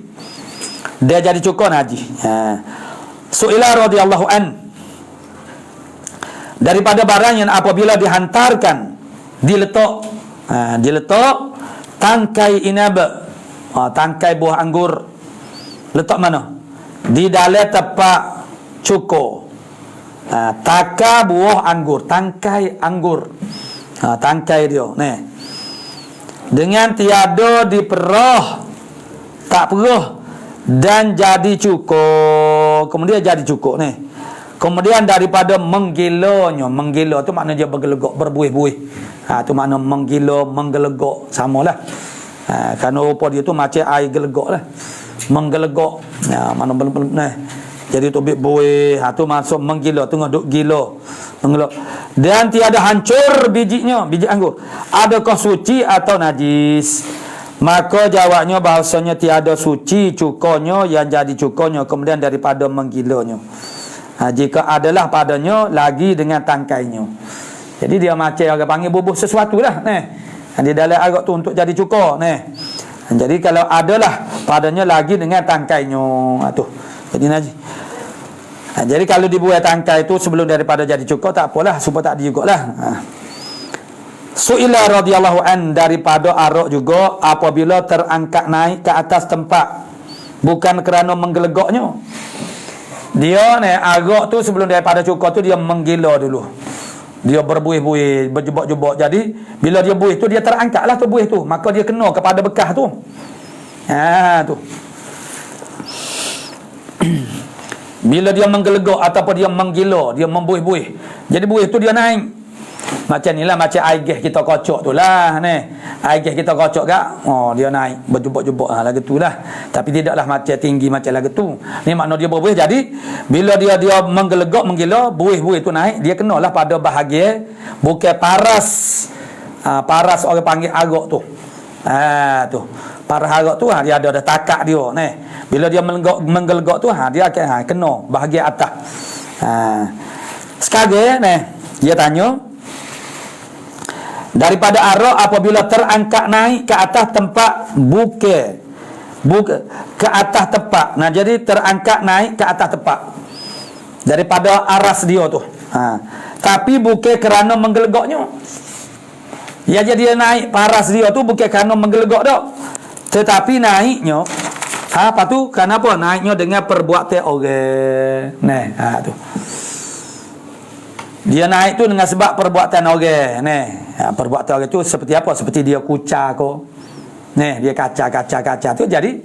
Dia jadi cukur najis. Su'ila radhiyallahu an daripada barang yang apabila dihantarkan diletak tangkai inab, tangkai buah anggur, letak mana? Di dalam tempat cukur. Taka buah anggur, tangkai anggur, tangkai dia dengan tiada diperah, tak perah dan jadi cukur, kemudian jadi cukur kemudian daripada menggila tu makna dia bergelegok, berbuih-buih. Tu makna menggila, menggelegok, samalah. Kerana rupa dia tu macam air gelegok lah. Menggelegok. Mana jadi tu buih, tu masuk menggila, tengok duk gila. Menggelok. Dan tiada hancur bijinya, biji anggur. Adakah suci atau najis? Maka jawabnya bahasanya tiada suci cukurnya yang jadi cukurnya kemudian daripada menggilanya. Jika adalah padanya lagi dengan tangkainya. Jadi dia macam orang panggil bubuh sesuatu lah di dalam arak tu untuk jadi cukur Jadi kalau adalah padanya lagi dengan tangkainya tu jadi najis. Jadi kalau dibuat tangkai tu sebelum daripada jadi cukur tak apalah, supaya tak dijugalah. Su'ila radhiyallahu an daripada arak juga apabila terangkat naik ke atas tempat bukan kerana menggelegoknya. Dia arak tu sebelum daripada cukur tu dia menggila dulu. Dia berbuih-buih, berjebak-jebak. Jadi bila dia buih tu dia terangkatlah tu buih tu, maka dia kena kepada bekas tu. Tu. Bila dia menggelegok ataupun dia menggila, dia membuih-buih. Jadi buih tu dia naik. Macam ni lah, macam air gas kita kocok tu lah air gas kita kocok kak, dia naik berjubuk-jubuk lagu tu lah. Tapi tidaklah macam tinggi macam lagu tu. Ni makna dia berbuih. Jadi bila dia menggelegok, menggila, buih-buih tu naik, dia kenalah pada bahagian bukan paras. Paras orang panggil arak tu. Tu paras arak tu dia ada takak dia bila dia menggelegok tu dia akan kena bahagian atas. Sekarang dia tanya daripada arak apabila terangkat naik ke atas tempat buke ke atas tempat. Jadi terangkat naik ke atas tempat daripada aras dia tu. Tapi bukan kerana menggelegoknya. Ya, jadi dia naik paras dia tu bukan kerana menggelegok dak. Tetapi naiknya apa tu? Kenapa naiknya dengan perbuatan orang. Tu. Dia naik tu dengan sebab perbuatan orang. Perbuatan orang tu seperti apa? Seperti dia kucar ko. Dia kaca tu jadi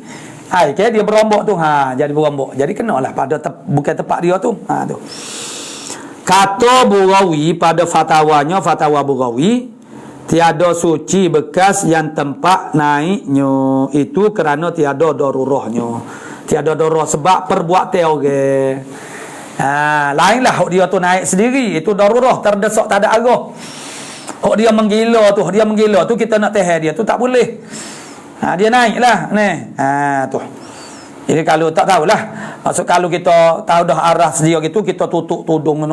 ke dia berombok tu. Jadi berombok. Jadi kenalah pada bukan tempat dia tu. Tu. Kata Burawi pada fatwanya, fatwa Burawi, tiada suci bekas yang tempat naiknya itu kerana tiada darurahnya. Tiada darurah sebab perbuatan orang. Lainlah hok dia tu naik sendiri, itu darurah, terdesak tak ada arah. Hok dia menggila tu kita nak tahan dia tu tak boleh. Dia naiklah tu. Jadi kalau tak tahulah, maksud kalau kita tahu dah arah dia gitu, kita tutup tudung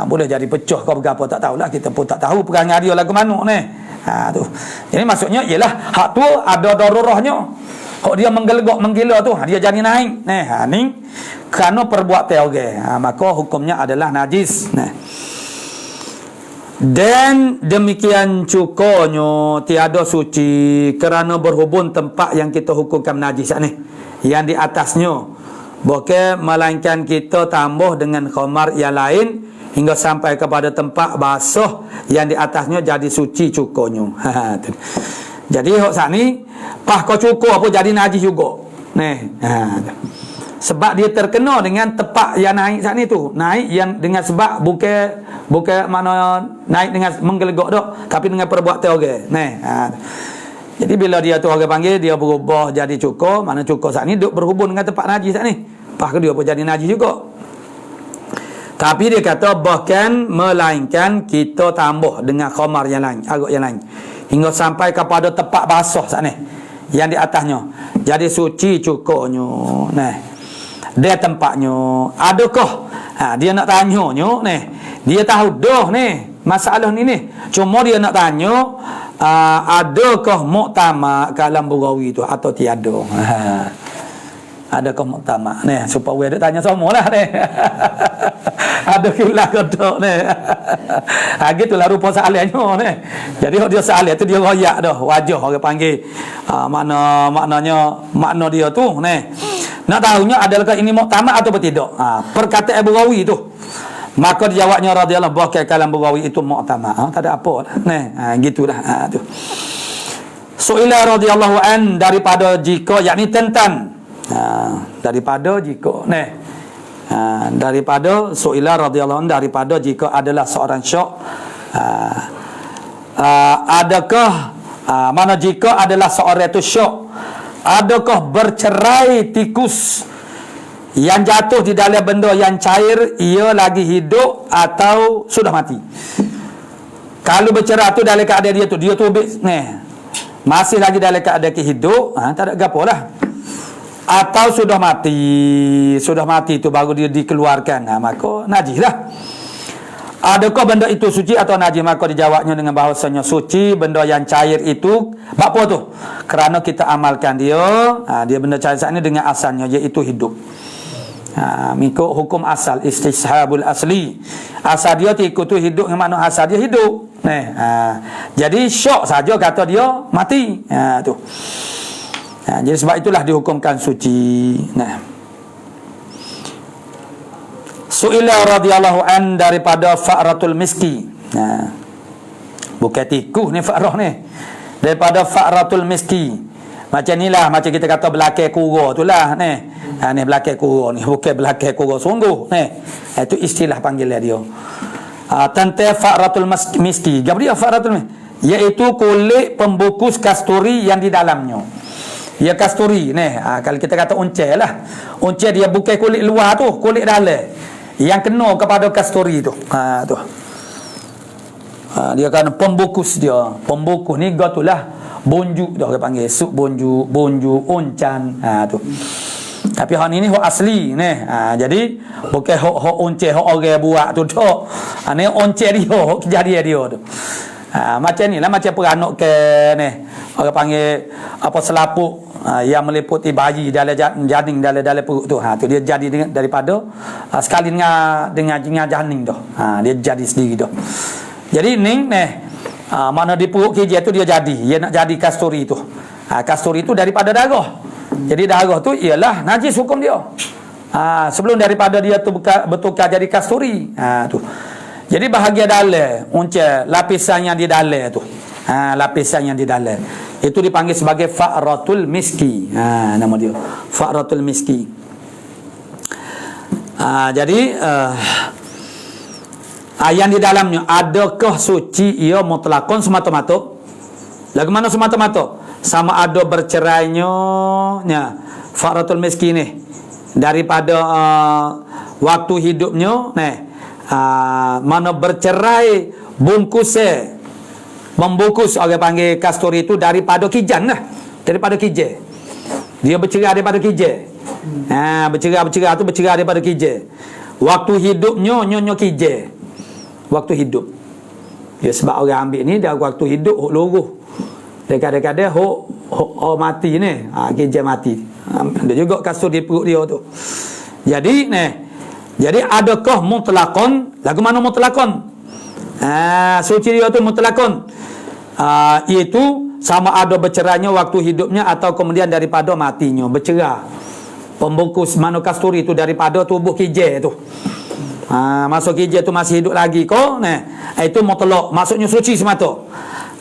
boleh jadi pecah ke berapa tak tahulah, kita pun tak tahu perangai dia lagu mana tu. Jadi maksudnya ialah hak tu ada darurahnya. Hak dia menggelegok menggila tu dia jadi naik ni kerana perbuatan orang. Maka hukumnya adalah najis. Dan demikian cukurnya tiada suci kerana berhubung tempat yang kita hukumkan najis yang di atasnya, bukan melainkan kita tambah dengan khamar yang lain hingga sampai kepada tempat basah yang di atasnya jadi suci cukurnya. Jadi hok sat ni pas kau cukur apa jadi najis juga. Sebab dia terkena dengan tepak yang naik saat ni tu. Naik yang dengan sebab bukan mana naik dengan menggelegok dak, tapi dengan perbuatan orang. Jadi bila dia tu orang panggil, dia berubah jadi cukur. Mana cukur saat ni duk berhubung dengan tempat najis saat ni. Lepas ke dia pun jadi najis juga. Tapi dia kata bahkan melainkan kita tambah dengan khamar yang lain, arak yang lain, hingga sampai kepada tepak basah saat ni yang di atasnya. Jadi suci cukurnya. Dia tempatnya. Adakah dia nak tanya dia tahu dah masalah ni. Cuma dia nak tanya adakah muktamad kalam Baghawi tu atau tiada. Adakah muktamad supaya dia tanya semualah ada khilaf ke tak gitulah rupa soalannya Jadi dia soalan tu dia royak dah wajah orang panggil makna dia tu nak tahunya adakah ini muktamad atau tidak. Perkataan Baghawi tu, maka dijawabnya radhiyallahu bahkan kalam Baghawi itu muktamad. Tak ada apa gitulah tu. Su'ila radhiyallahu an daripada jika yakni tentang daripada jika daripada su'ila radhiyallahu an daripada jika adalah seorang syok adakah mana jika adalah seorang itu syok, adakah bercerai tikus yang jatuh di dalam benda yang cair, ia lagi hidup atau sudah mati? Kalau bercerai tu dalam keadaan dia tu masih lagi dalam keadaan hidup, tak ada gapo lah. Atau sudah mati tu baru dia dikeluarkan, maka najis lah. Adakah benda itu suci atau najis? Maka dijawabnya dengan bahawasanya suci benda yang cair itu. Apa tu? Kerana kita amalkan dia benda cair saat ni dengan asalnya iaitu hidup. Mengikut hukum asal istishabul asli. Asal dia ikut tu hidup, yang mana asal dia hidup. Jadi syok saja kata dia mati. Tu. Jadi sebab itulah dihukumkan suci. Su'ila radhiyallahu an daripada Fa'ratul Miski. Bukan tikus ni Fa'rah ni. Daripada Fa'ratul Miski. Macam inilah, macam kita kata belakang kura tu lah ni. Ni belakang kura ni, bukan belakang kura sungguh ni. Itu istilah panggilan dia. Tentang Fa'ratul Miski. Apa dia Fa'ratul Miski? Iaitu kulit pembungkus kasturi yang di dalamnya. Ya kasturi ni. Kalau kita kata uncai lah. Uncai dia bukan kulit luar tu, kulit dalam. Yang kena kepada kasturi tu. Tu. Dia kan pembungkus dia. Pembungkus ni gatulah bonjuk dah orang panggil. Sup bonjuk, uncan. Tu. Tapi hak ni hak asli ni. Jadi bukan hak uncai hak orang buat tu dak. Ni uncai dia, hak kejadian dia tu. Macam ni lah, macam peranuk ke ni. Orang panggil apa selaput yang meliputi bayi dalam janin dalam perut tu. Tu dia jadi daripada sekali dengan janin tu. Dia jadi sendiri tu. Jadi ni mana di perut KJ tu dia jadi. Dia nak jadi kasturi tu. Kasturi tu daripada darah. Jadi darah tu ialah najis hukum dia. Sebelum daripada dia tu bertukar jadi kasturi. Tu. Jadi bahagian dalam uncai lapisan yang di dalam tu. Lapisan yang di dalam itu dipanggil sebagai Fa'ratul Miski. Nama dia Fa'ratul Miski. Jadi yang di dalamnya adakah suci ia mutlakon semata-mata? Lagu mana semata-mata? Sama ada bercerainya Fa'ratul Miski ni daripada waktu hidupnya mana bercerai bungkusnya membungkus orang panggil kasturi itu daripada kijan lah, daripada kijai. Dia bercerai daripada kijai. Bercerai tu bercerai daripada kijai. Waktu hidupnya nyonya kijai. Waktu hidup. Ya sebab orang ambil ni dah waktu hidup hok luruh. Dan kadang-kadang hok mati ni, kijai mati. Ada juga kasturi di perut dia tu. Jadi adakah mutlakon? Lagu mana mutlakon? Suci dia tu mutlakon. Iaitu sama ada bercerainya waktu hidupnya atau kemudian daripada matinya. Bercerai pembungkus mano kasturi itu daripada tubuh kijai tu. Masuk kijai tu masih hidup lagi kau. Itu mutlak, maksudnya suci semata.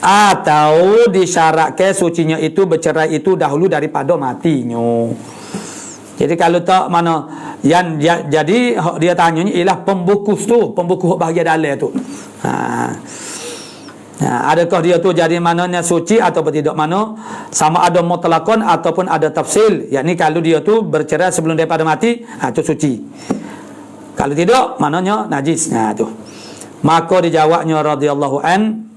Atau disyaratkan sucinya itu bercerai itu dahulu daripada matinya. Jadi kalau tak mana yang jadi hak dia tanya ni ialah pembukus hak bahagian dalam tu. Adakah dia tu jadi maknanya suci atau tidak, mana sama ada mutlakon ataupun ada tafsil, yakni kalau dia tu bercerai sebelum daripada mati, itu suci. Kalau tidak, maknanya najis. Tu. Maka dijawabnya radhiyallahu an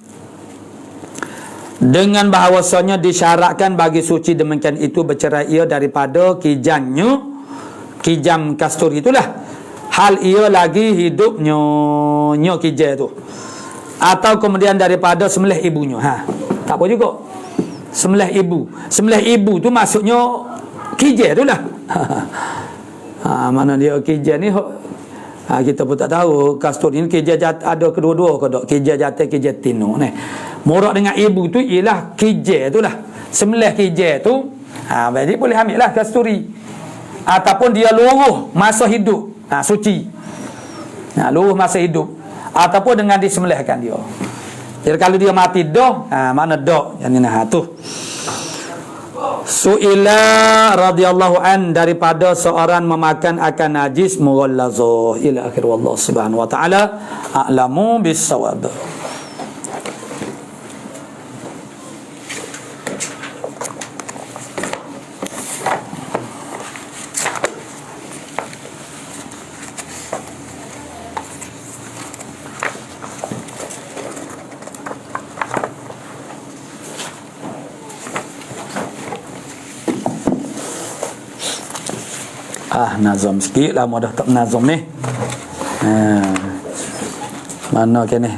dengan bahawasanya disyaratkan bagi suci demikian itu bercerai ia daripada kijam kasturi itulah. Hal ia lagi hidupnya kijam tu. Atau kemudian daripada sembelih ibunya. Tak apa juga. Sembelih ibu tu maksudnya kijam tu lah. Mana dia kijam ni kita pun tak tahu. Kasturi ni kijam ada kedua-dua ke tak? Kijam jantan, kijam tino ni. Murak dengan ibu tu ialah kijam tu lah. Sembelih kijam tu, jadi boleh ambil lah kasturi. Ataupun dia luruh masa hidup, suci. Luruh masa hidup. Ataupun dengan disembelihkan dia. Jadi kalau dia mati dah, mana dah? Yang ni tu. Su'ila radhiyallahu an daripada seorang memakan akan najis mughallazah ila akhir, wallahu subhanahu wa ta'ala a'lamu bis-shawab. Nazam sikit lama dah tak nazam ni. Mana ke ni?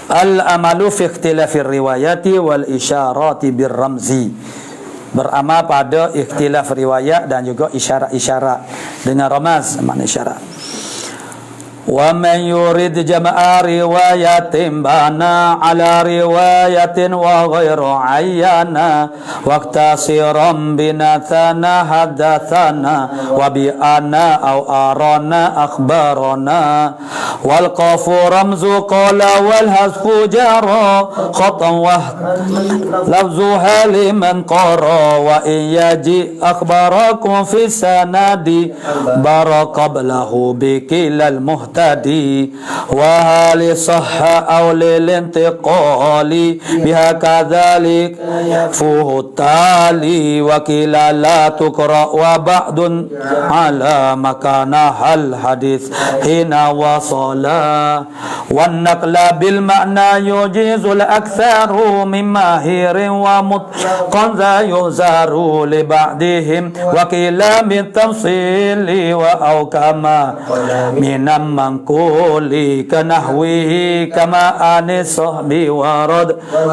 Al-amalu fi ikhtilafir riwayati wal isyarati bir ramzi. Beramal pada ikhtilaf riwayat dan juga isyarat-isyarat dengan ramaz, makna isyarat. ومن يريد جمع رواية بنى على رواية وغير عيانا واقتصرا بنثنا حدثنا وبأنا أو أرانا أخبارنا والقاف رمز قال والحذف جرى خطا لفظها لمن قرى وإن يجي أخباركم في السند بر قبله بكلا المهتدي وهل صح أو للانتقال بها كذلك فوه التالي وكلا لا تقرأ وبعد على مكانها الحديث حين وصلا والنقل بالمعنى يجيز الأكثر من ماهر ومتقن ذا يزار لبعدهم وكلا بالتفصيل أو كما من منقول كنحوه كما عن الصحب ورد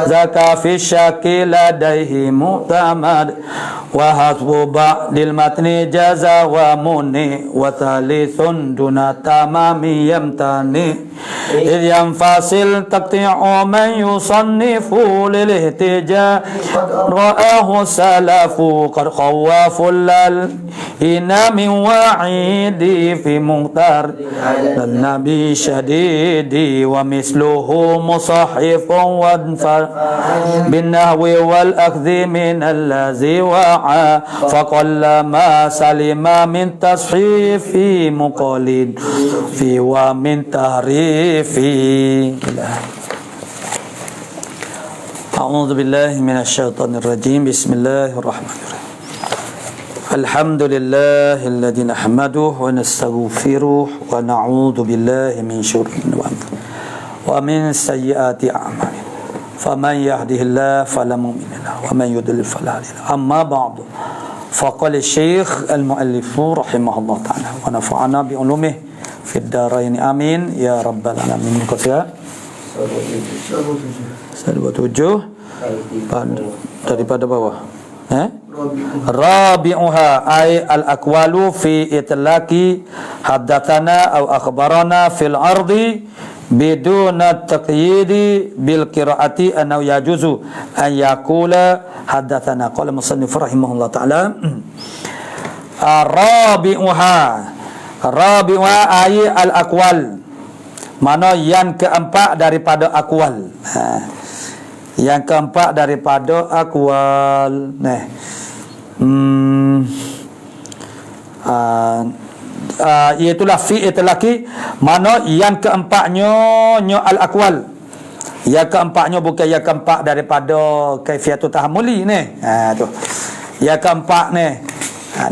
ذاك في الشك لديه معتمد وحسب بعد المتن جزا ومني وثالث دون تمام يمتني إذ ينفصل تقطيع من يصنف للاهتجاء رآه السلف قد خوف إن من وعيد في مغتر النبي شديد ومثله مصحف وانفر بالنهو والأخذ من الذي وعى فقل ما سلم من تصحيف مقلد في ومن تحريف. أعوذ بالله من الشيطان الرجيم. بسم الله الرحمن الرحيم. الحمد لله الذي نحمده ونستغفره ونعوذ بالله من شرور أنفسنا ومن سيئات أعمالنا فمن يهده الله فلا مضل له ومن يضلل فلا هادي له. أما بعد فقال الشيخ المؤلف رحمه الله تعالى ونفعنا بعلومه في الدارين آمين يا رب العالمين. Kata 127 daripada bawah. Rabi'uha ay al-aqwalu fi itlaqi haddatsana aw akhbarana fil ardi biduna taqyidi bil qiraati annahu yajuzu an yaqula haddatsana. Qala musannif rahimahullah taala rabi'uha ay al-aqwal Mana yang keempat daripada akwal. Yang keempat daripada akwal. Iaitulah fi itlaqi, mana yang keempatnya al-akwal. Yang keempatnya bukan yang keempat daripada kaifiatul tahammuli ni. Tu. Yang keempat ni.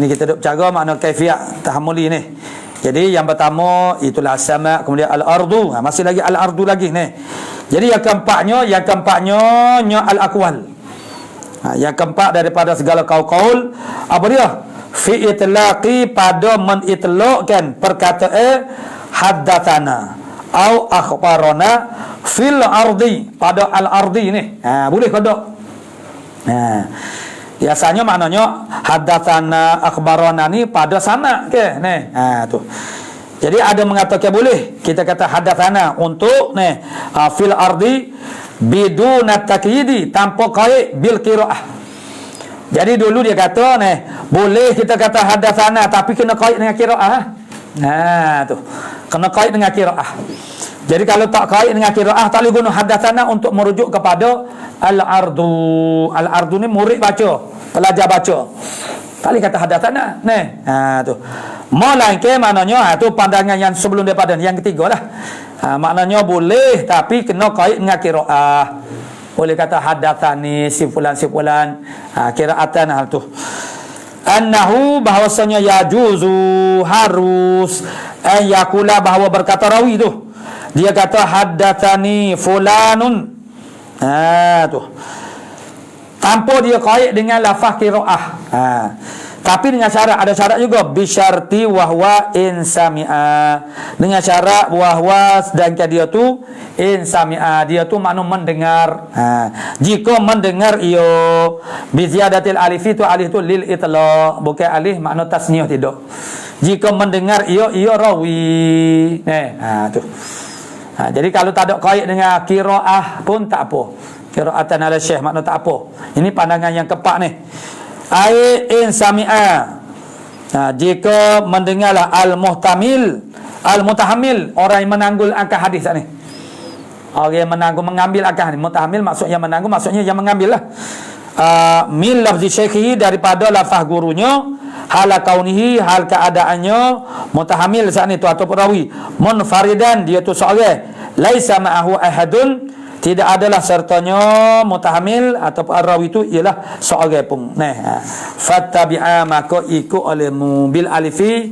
Ni kita duk bercara makna kaifiat tahammuli ni. Jadi yang pertama itulah sama, kemudian al-ardu. Masih lagi al-ardu lagi ni. Jadi yang keempatnya al-akwal. Yang keempat daripada segala qaul apa dia? Fi itlaqi, pada menitlaqkan perkataan haddatsana au akhbarana fil ardi, pada al-ardi ni. Boleh ke tak? Biasanya maknanya haddatsana akhbarana ni pada sana ke ni. Tu. Jadi ada mengatakan boleh kita kata haddatsana untuk ni fil ardi bidun at-takyidi, tanpa kait bil qiraah. Jadi dulu dia kata ni boleh kita kata haddatsana tapi kena kait dengan qiraah. Tu. Kena kait dengan qiraah. Jadi kalau tak kait dengan qiraah, tak boleh guna haddatsana untuk merujuk kepada al-ardu. Al-ardu ni murid baca, pelajar baca. Tak boleh kata haddatsana. Tu. Melainkan maknanya tu pandangan yang sebelum daripada yang ketiga lah. Maknanya boleh tapi kena kait dengan qiraah. Boleh kata haddatsani si fulan qiraatan hal tu. Annahu, bahwasanya yajuzu, harus ayakula, bahawa berkata rawi tu. Dia kata haddatsani fulanun. Tu. Tanpa dia kait dengan lafaz qiraah. Tapi dengan syarat, ada syarat juga, bisyarti wahwa in sami'a. Dengan syarat wahwa sedangkan dia tu in sami'a, dia tu makna mendengar. Jika mendengar ia bi ziyadatil alif, itu alif tu lil itlaq, bukan alif makna tasniyah, tidak. Jika mendengar ia rawi. Tu. Jadi kalau tak ada kait dengan qiraah pun tak apa. Qiraatan ala syekh makna tak apa. Ini pandangan yang keempat ni. Ai in sami'a. Jika mendengarlah al-mutahammil, orang yang menanggul akan hadis ni. Orang yang mengambil akan hadis. Mutahammil maksudnya menanggul, maksudnya yang mengambil lah. Min lafzi syekhi, daripada lafaz gurunya, hala kaunihi, hal keadaannya mutahammil saat itu atau perawi munfaridan, dia tu seorang, laisa ma'ahu ahadun, tidak adalah sertanya mutahammil atau perawi itu ialah seorang pun. Fattabi'a, maka ikut olehmu bil alifi,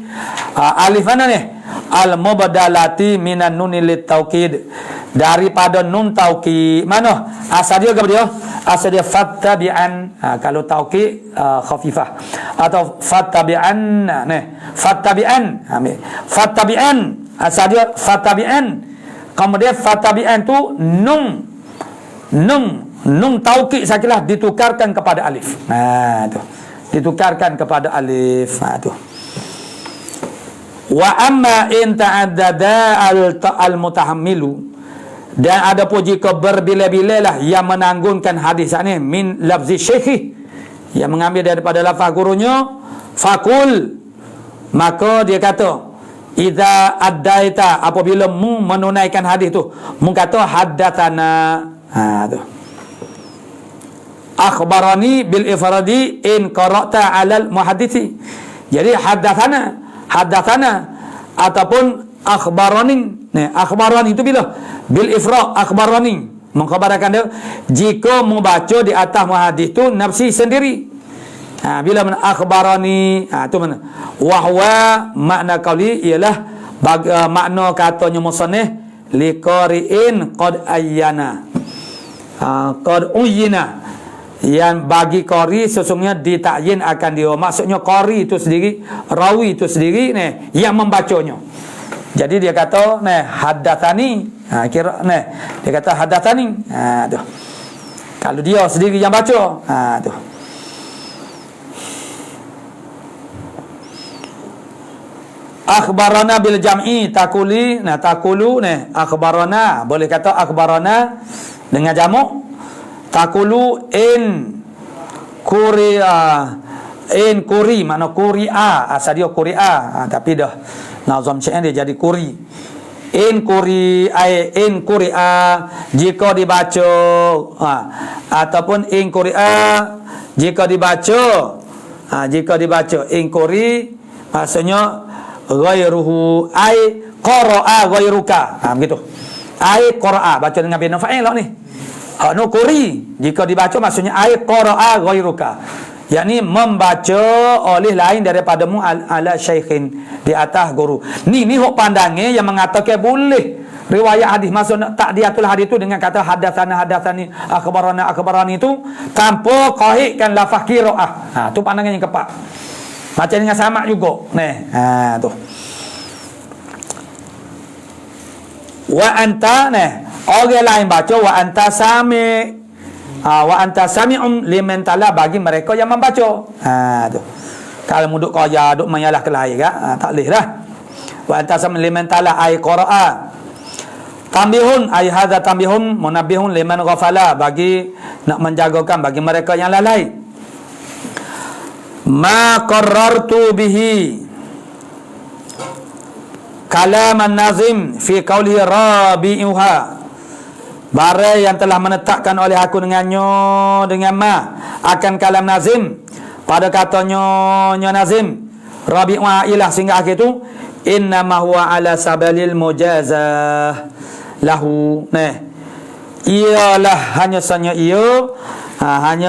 alif mana ni? Al mubadalati minan nuni lit taukid, daripada nun taukid. Mana asal dia? Apa dia? Asal dia fattabi'an. Kalau taukid khafifah, atau fattabi'an. Fattabi'an. Fattabi'an, asal dia fattabi'an. Kemudian fattabi'an tu nun taukid sakilah ditukarkan kepada alif. Tu. Ditukarkan kepada alif. Tu. Wa amma in ta'addada al-mutahammilu, dan ada pun jika berbila-bila lah yang menanggungkan hadis ni min lafzi syekhi, yang mengambil daripada lafaz gurunya, fakul, maka dia kata idza addaita, apabila mu menunaikan hadis tu, mu kata haddatsana. Tu. Akhbarani bil ifradi in qara'ta 'alal muhadditsi. Jadi haddatsana ataupun akhbarani. Akhbarani itu bila bil ifrad, akhbarani mengkhabarkan dia jika membaca di atas muhaddits tu nafsi sendiri. Bila mana akhbarani, tu mana wahwa makna qauli ialah makna katanya musannif liqari'in qad ayyana, qad uyyina, yang bagi qari sesungguhnya ditakyin akan dia. Maksudnya qari itu sendiri, rawi itu sendiri ni yang membacanya. Jadi dia kata haddatsani, kira dia kata haddatsani. Tu kalau dia sendiri yang baca. Tu. Akhbarana bil jam'i takuli, takulu akhbarana, boleh kata akhbarana dengan jamak. Takulu in kuri, makna kuri'a, asal dia kuri'a, tapi dah nazam syekh dia jadi kuri. in quri'a jika dibaca, ataupun in quri'a jika dibaca, jika dibaca in quri maksudnya ghairuhu ai qara'a ghairuka, begitu. Ai qara'a baca dengan bina fa'il lah ni. No quri jika dibaca maksudnya ai qara'a ghairuka, yakni membaca oleh lain daripadamu ala syaikhin, di atas guru. Ni hok pandangnya yang mengatakan boleh riwayat hadis, maksud ta'diyatul hadis itu dengan kata hadatsani akhbarani itu tanpa qaidkan lafaz qiraah. Tu pandangan yang kepak. Macam dengan sama juga. Tu. Wa anta orang lain baca wa anta sami. Wa anta sami'um liman tala, bagi mereka yang membaca. Tu. Kalau muduk kaya duk menyalah kelahi tak boleh dah. Wa anta sami'um liman tala ay qira'a. Tambihun ay hadza tambihun munabbihun liman ghafala, bagi nak menjagakan bagi mereka yang lalai. Ma qarrartu bihi kalam an-nazim fi qawlihi rabi'uha, barang yang telah menetapkan oleh aku dengannya dengan ma akan kalam nazim pada katanya nazim rabi'uha ilah sehingga akhir itu inna ma huwa ala sabalil mujazah lahu. Ialah hanya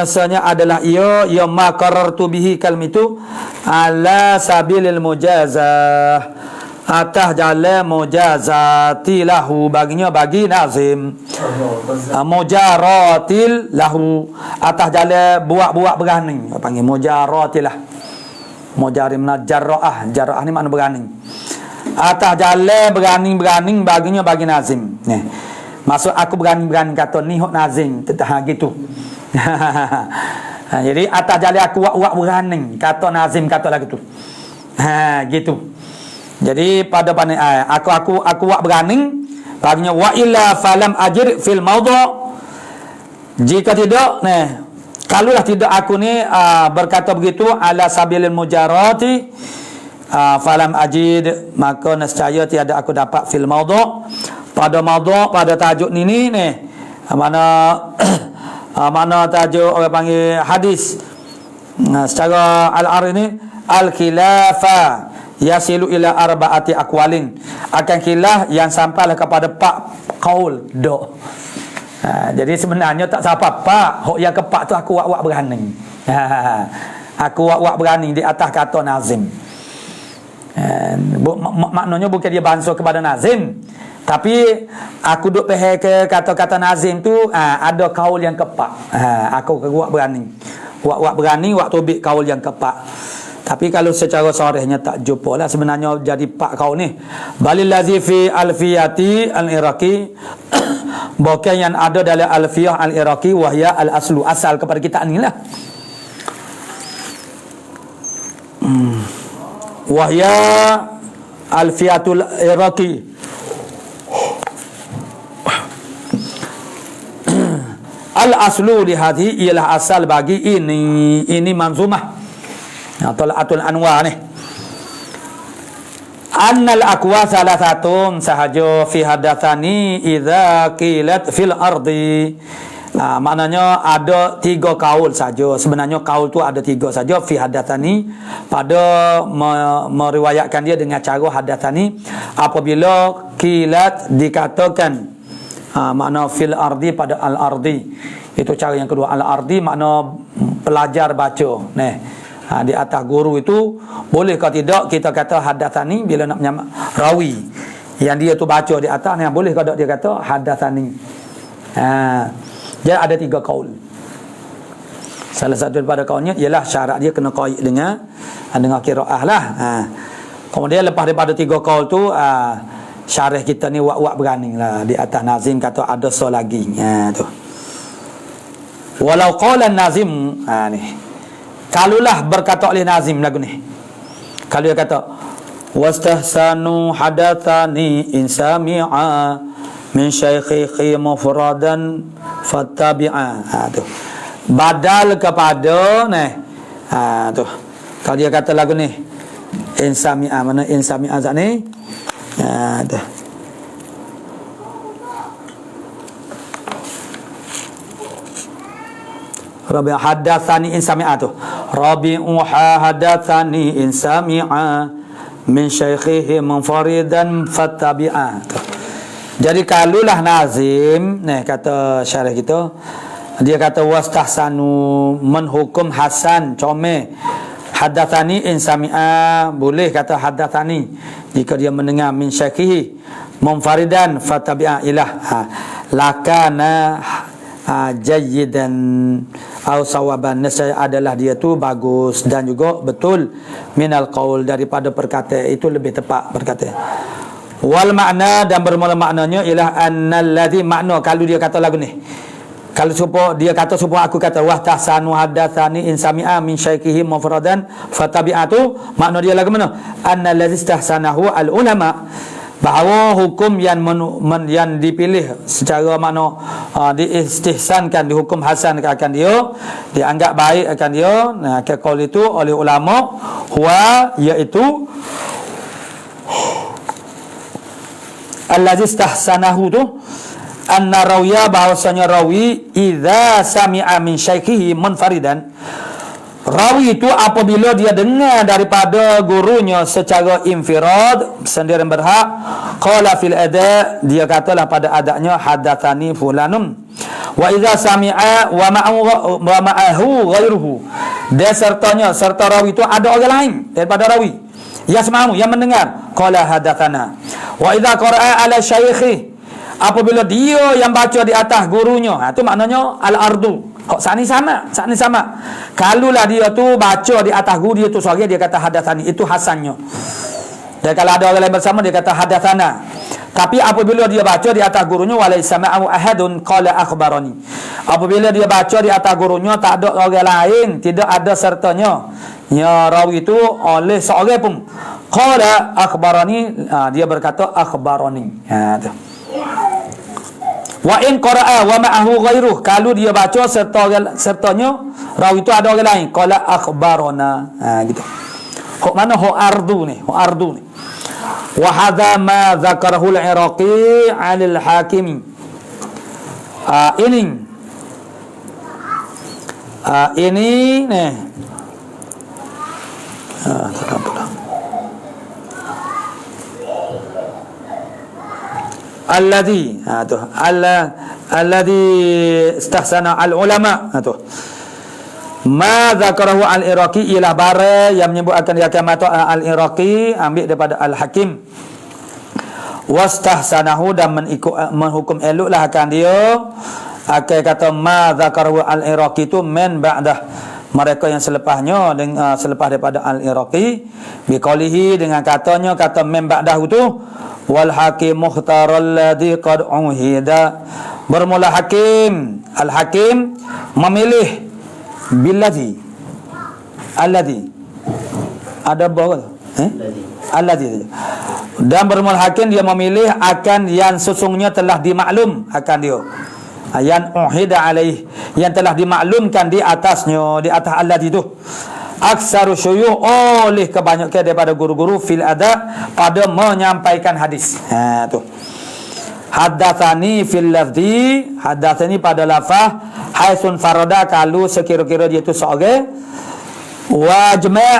saja adalah ia ma qarartu bihi kalm itu ala sabilil mujazah, atas jalan mujazati lahu, baginya bagi nazim, mujaratil lahu, atas jalan buat berani, panggil mujaratilah, mujarim jarra'ah, jarra'ah ni makna berani, atas jalan berani baginya bagi nazim. Maksud aku berani kata ni hok nazim gitu. Jadi atas jalan aku wak berani kata nazim kata lah gitu. Gitu. Jadi pada pandai aku wak berani baginya wa illa falam ajir fil maudha, jika tidak kalaulah tidak aku ni berkata begitu ala sabilil mujarati falam ajid, maka nescaya tiada aku dapat fil maudha, pada tajuk ni mana tajuk orang panggil hadis secara al-ar ini al-khilafa yasilu ila arba'ati aqwalin, akan khilaf yang sampailah kepada 4 qaul do. Jadi sebenarnya tak siapa pak hok yang kepak tu aku wak berani. Aku wak berani di atas kata nazim. Maknanya bukan dia bangsa kepada nazim, tapi aku duk pahal ke kata-kata nazim tu ada kaul yang kepak. Aku wak berani. Wak berani wak tubik kaul yang kepak. Tapi kalau secara sarihnya tak jumpa lah sebenarnya jadi 4 kaul ni. Balil ladzi fi alfiyati al-iraqi, bukan yang ada dalam alfiyah al-iraqi wahya al-aslu, asal kepada kita ni lah. Wahya alfiyatul iraqi, al-aslu li hadhi, ialah asal bagi ini manzumah atau atul anwar ni. Annal aqwa salasatun sahaja fi hadatsani idza qilat fil ardi. Maknanya ada 3 kaul saja. Sebenarnya kaul tu ada 3 saja fi hadatsani, pada meriwayatkan dia dengan cara hadatsani apabila qilat dikatakan makna fil ardi pada al ardi. Itu cara yang kedua. Al ardi makna pelajar baca. Di atas guru itu boleh ke tidak kita kata hadatsani bila nak menyamak rawi yang dia tu baca di atas ni, boleh ke tak dia kata hadatsani. Jadi ada 3 kaul. Salah satu daripada kaulnya ialah syarat dia kena qaid dengan qiraah lah. Kemudian lepas daripada 3 kaul tu syarah kita ni wak berani lah di atas nazim kata ada so lagi. Tu. Walau qala nazim ni. Kalulah berkata oleh nazim lagu ni. Kalau dia kata wastahsanu hadatsani insami'a min syaikhi mufradan fattabi'a. Tu. Badal kepada tu. Kalau dia kata lagu ni insami'a, mana insami'a zat ni? Tu. Rabi'u hadatsani in sami'a tu. Rabi'u hadatsani in sami'a min syaikhihi munfaridan fattabi'a. Jadi kalulah nazim, kata syarah kita, dia kata wastahsanu menhukum hasan comel. Hadatsani in sami'a, boleh kata hadatsani jika dia mendengar min syaikhihi munfaridan fattabi'a ilah. Lakana jayyidan au sawaban, nescaya adalah dia tu bagus dan juga betul minal qaul, daripada perkataan itu lebih tepat perkataan. Wal makna, dan bermula maknanya ialah annal ladzi, makna kalau dia kata lagu ni, kalau supaya dia kata supaya aku kata wa tahsanu hadatsani in sami'a min syaikihi mufradan fatabi'atu, makna dia lagu mana? Annal ladzi istahsanahu al ulama, bahawa hukum yang yang dipilih secara makna diistihsankan, dihukum hasan akan dia, dianggap baik akan dia, ke qaul itu oleh ulama, huwa iaitu allazi istahsanahu tu anna rawiya, bahwasanya rawi idza sami'a min syaikhihi munfaridan, rawi itu apabila dia dengar daripada gurunya secara infirad, sendirian berhak, qala fil ada, dia katalah pada adanya hadatsani fulanun, wa idza sami'a wa ma'ahu ghairuhu, dia sertanya, serta rawi itu ada orang lain daripada rawi, yasma'u, yang mendengar, qala hadatsana. Wa idza qara'a ala syaikhi, apabila dia yang baca di atas gurunya, itu maknanya al-ardu. Kok sani sama. Kalulah dia tu baca di atas guru dia tu seorang, dia kata hadatsani, itu hasannya. Dan kalau ada orang lain bersama, dia kata hadatsana. Tapi apabila dia baca di atas gurunya, walaysa ma'ahu ahadun qala akhbarani, apabila dia baca di atas gurunya tak ada orang lain, tidak ada sertanya, ya rawi itu oleh seorang pun, qala akhbarani, dia berkata akhbarani. Tu. Wa in qara'a wa ma'ahu ghairuh, kalau dia baca sertanya rawi itu ada orang lain, qala akhbarana. Gitu. Kok mana hu ardu ni? Wa hadza ma dzakarahu al-Iraqi 'ala al-Hakim. Ini nih. Alladhi istahsana al-ulama, ma dzakarahu al-Iraqi, ialah bara yang menyebutkan dia kata al-Iraqi, ambil daripada al-Hakim, wastahsanahu, dan menghukum eloklah akan dia, akan kata ma dzakarahu al-Iraqi itu men ba'dah, mereka yang selepasnya, dengan selepas daripada al-Iraqi, biqaulihi, dengan katanya, kata men ba'dah itu, wal hakim mukhtaral ladzi qad uhida, bermula hakim, al-hakim memilih billadzi, alladzi ada bahawa alladzi, dan bermula hakim dia memilih akan yang sesungguhnya telah dimaklum akan dia, yang uhida alaih, yang telah dimaklumkan di atasnya, di atas alladzi itu, aksaru syuyukh, oleh kebanyakan daripada guru-guru fil ada, pada menyampaikan hadis. Tu hadatsani fil lafzi, hadatsani pada lafaz, haisun farada, kalau sekira-kira dia itu seorang, wajma'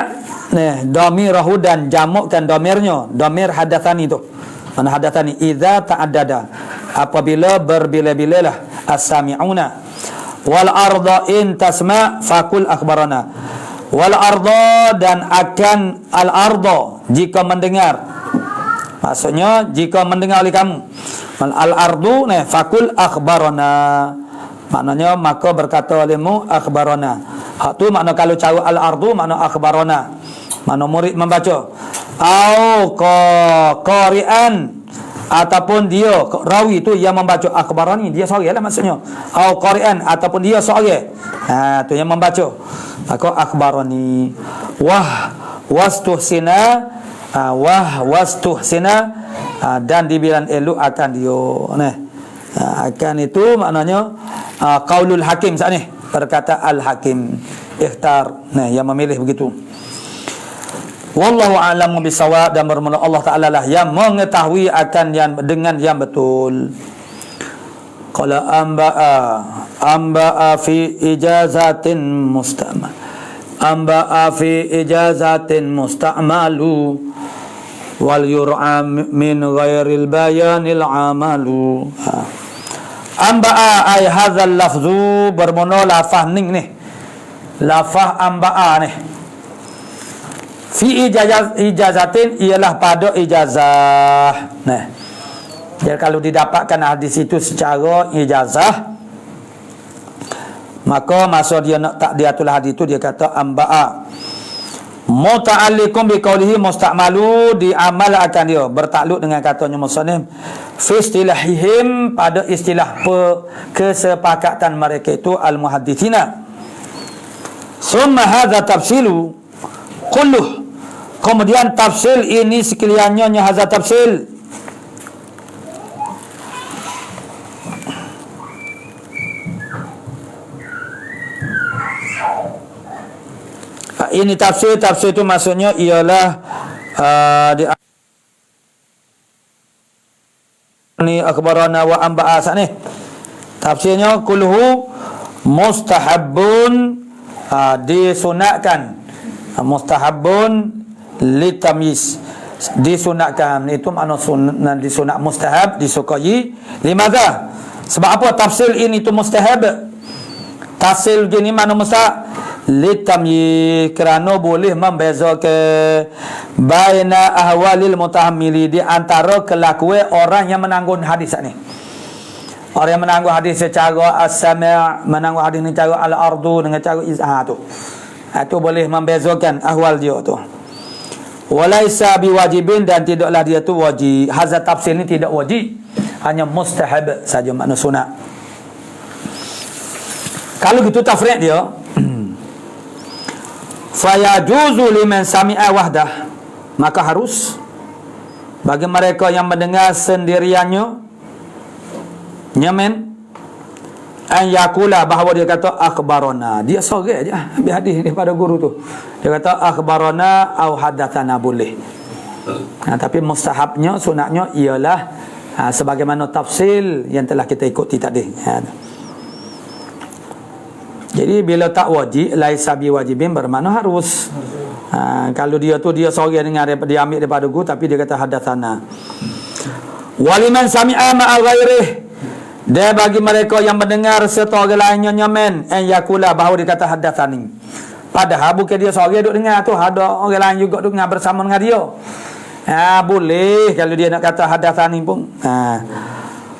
damirahu, dan jamukkan damirnya, damir hadatsani itu, mana hadatsani idza ta'addada, apabila berbila-bilalah as-sami'una, wal arda in tasma' fakul akhbarana, wal arda, dan akan al arda jika mendengar, maksudnya jika mendengar oleh kamu, al ardu fakul akhbarana, maknanya maka berkata olehmu akhbarana. Hak tu makna kalau cara al ardu makna akhbarana, makna murid membaca, au qari'an, ataupun dia rawi itu yang membaca, akhbarani dia seorang lah maksudnya, au qari'an, ataupun dia seorang, tu yang membaca, maka akhbarani. Wastuhsina, dan dibilang elok akan dia, akan itu maknanya qaulul hakim, saat ni berkata al-hakim ikhtar, yang memilih begitu. Wallahu a'lamu bisawab, dan bermula Allah Ta'ala lah yang mengetahui akan yang dengan yang betul. Qala amba'a fi ijazatin musta'mal, amba'a fi ijazatin musta'malu wal yur'a min ghairil bayanil amalu. Amba'a ay hadzal lafzu bermono lafaz ning ni, lafaz amba'a ni fi ijazatin ialah pada ijazah. Nah, jadi kalau didapatkan hadis itu secara ijazah, maka masa dia nak takdiatul hadis itu dia kata amba'a. Muta'alliqun biqaulihi musta'malu, diamal akan dia bertakluk dengan katanya musannif fi istilahihim, pada istilah kesepakatan mereka itu al-muhadditsina. Summa hadza tafsilu kulluh, kemudian tafsil ini sekaliannya hadza tafsil. Ini tafsir itu maksudnya ialah ni akhbarana wa amba'a ni. Tafsirnya kulluhu mustahabbun, disunatkan, mustahabbun litamyiz, disunatkan itu makna sunat, disunat mustahab, disukai. Limadha? Sebab apa tafsir ini tu mustahab? Tafsir gini mana mustahab? Litamyi, kerana boleh membezakan baina ahwalil mutahammili, di antara kelakuan orang yang menanggung hadis ni. Orang yang menanggung hadis secara as-sami', menanggung hadis ni cara al-ardu dengan cara izah tu. Itu boleh membezakan ahwal dia tu. Walaisa biwajibin, dan tidaklah dia tu wajib. Hazat tafsir ni tidak wajib, hanya mustahab saja, makna sunat. Kalau gitu tafriq dia, fayajuzu liman sami'a wahdah, maka harus bagi mereka yang mendengar sendiriannya, nyamen, an yakula, bahawa dia kata akhbarana, dia sorang je habis hadis daripada guru tu, dia kata akhbarana au hadatsana, boleh. Tapi mustahabnya, sunatnya ialah sebagaimana tafsil yang telah kita ikuti tadi. Jadi bila tak wajib, laisa biwajibin, bermakna harus. Kalau dia tu dia sorang dengan dia ambil daripada guru, tapi dia kata hadatsana. Waliman sami'a ma'a ghairih, dan bagi mereka yang mendengar serta orang lainnya, nyaman an yakula, bahawa dia kata hadatsani, padahal bukan dia sorang duduk dengar tu, ada orang lain juga duduk dengar bersama dengan dia. Boleh kalau dia nak kata hadatsani pun.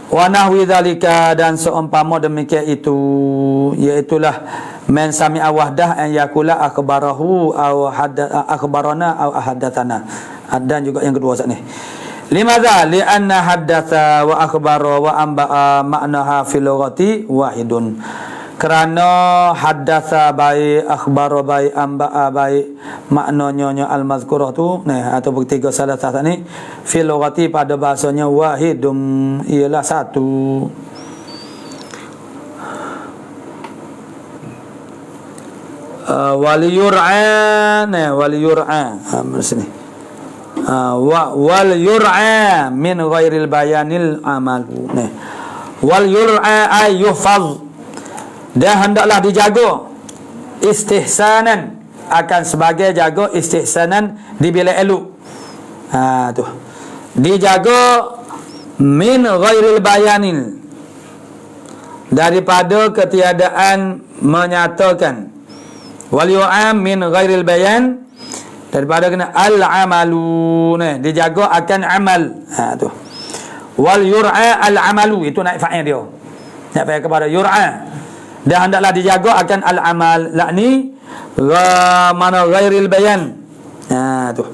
Wa nahwi dzalika, dan seumpama demikian itu, iaitulah man sami'a wahdah an yakula akhbarahu au akhbarana au hadatsana. Dan juga yang kedua saat ni, limadza li'anna haddatsa wa akhbara wa amba'a ma'naha fil lughati wahidun, kerana haddatsa baik, akhbara baik, amba'a baik, maknanya al-mazkurah tu atau bertiga salah satu ni fil lughati, pada bahasanya wahidum, ialah satu. Waliyur'a, waliyur'a sini, wal yur'a min ghairil bayanil amalu. Wal yur'a ay yuhfaz, dan hendaklah dijaga, istihsanan, akan sebagai jaga istihsanan di bila elok. Tu dijaga min ghairil bayanil, daripada ketiadaan menyatakan. Wal yu'am min ghairil bayan, daripada kena al-amalu, dijaga akan amal. Tu wal yur'a al-amalu, itu naik fa'il dia, naik fa'il kepada yur'a, dan hendaklah dijaga akan al-amal, lakni mana ghairil bayan. Tu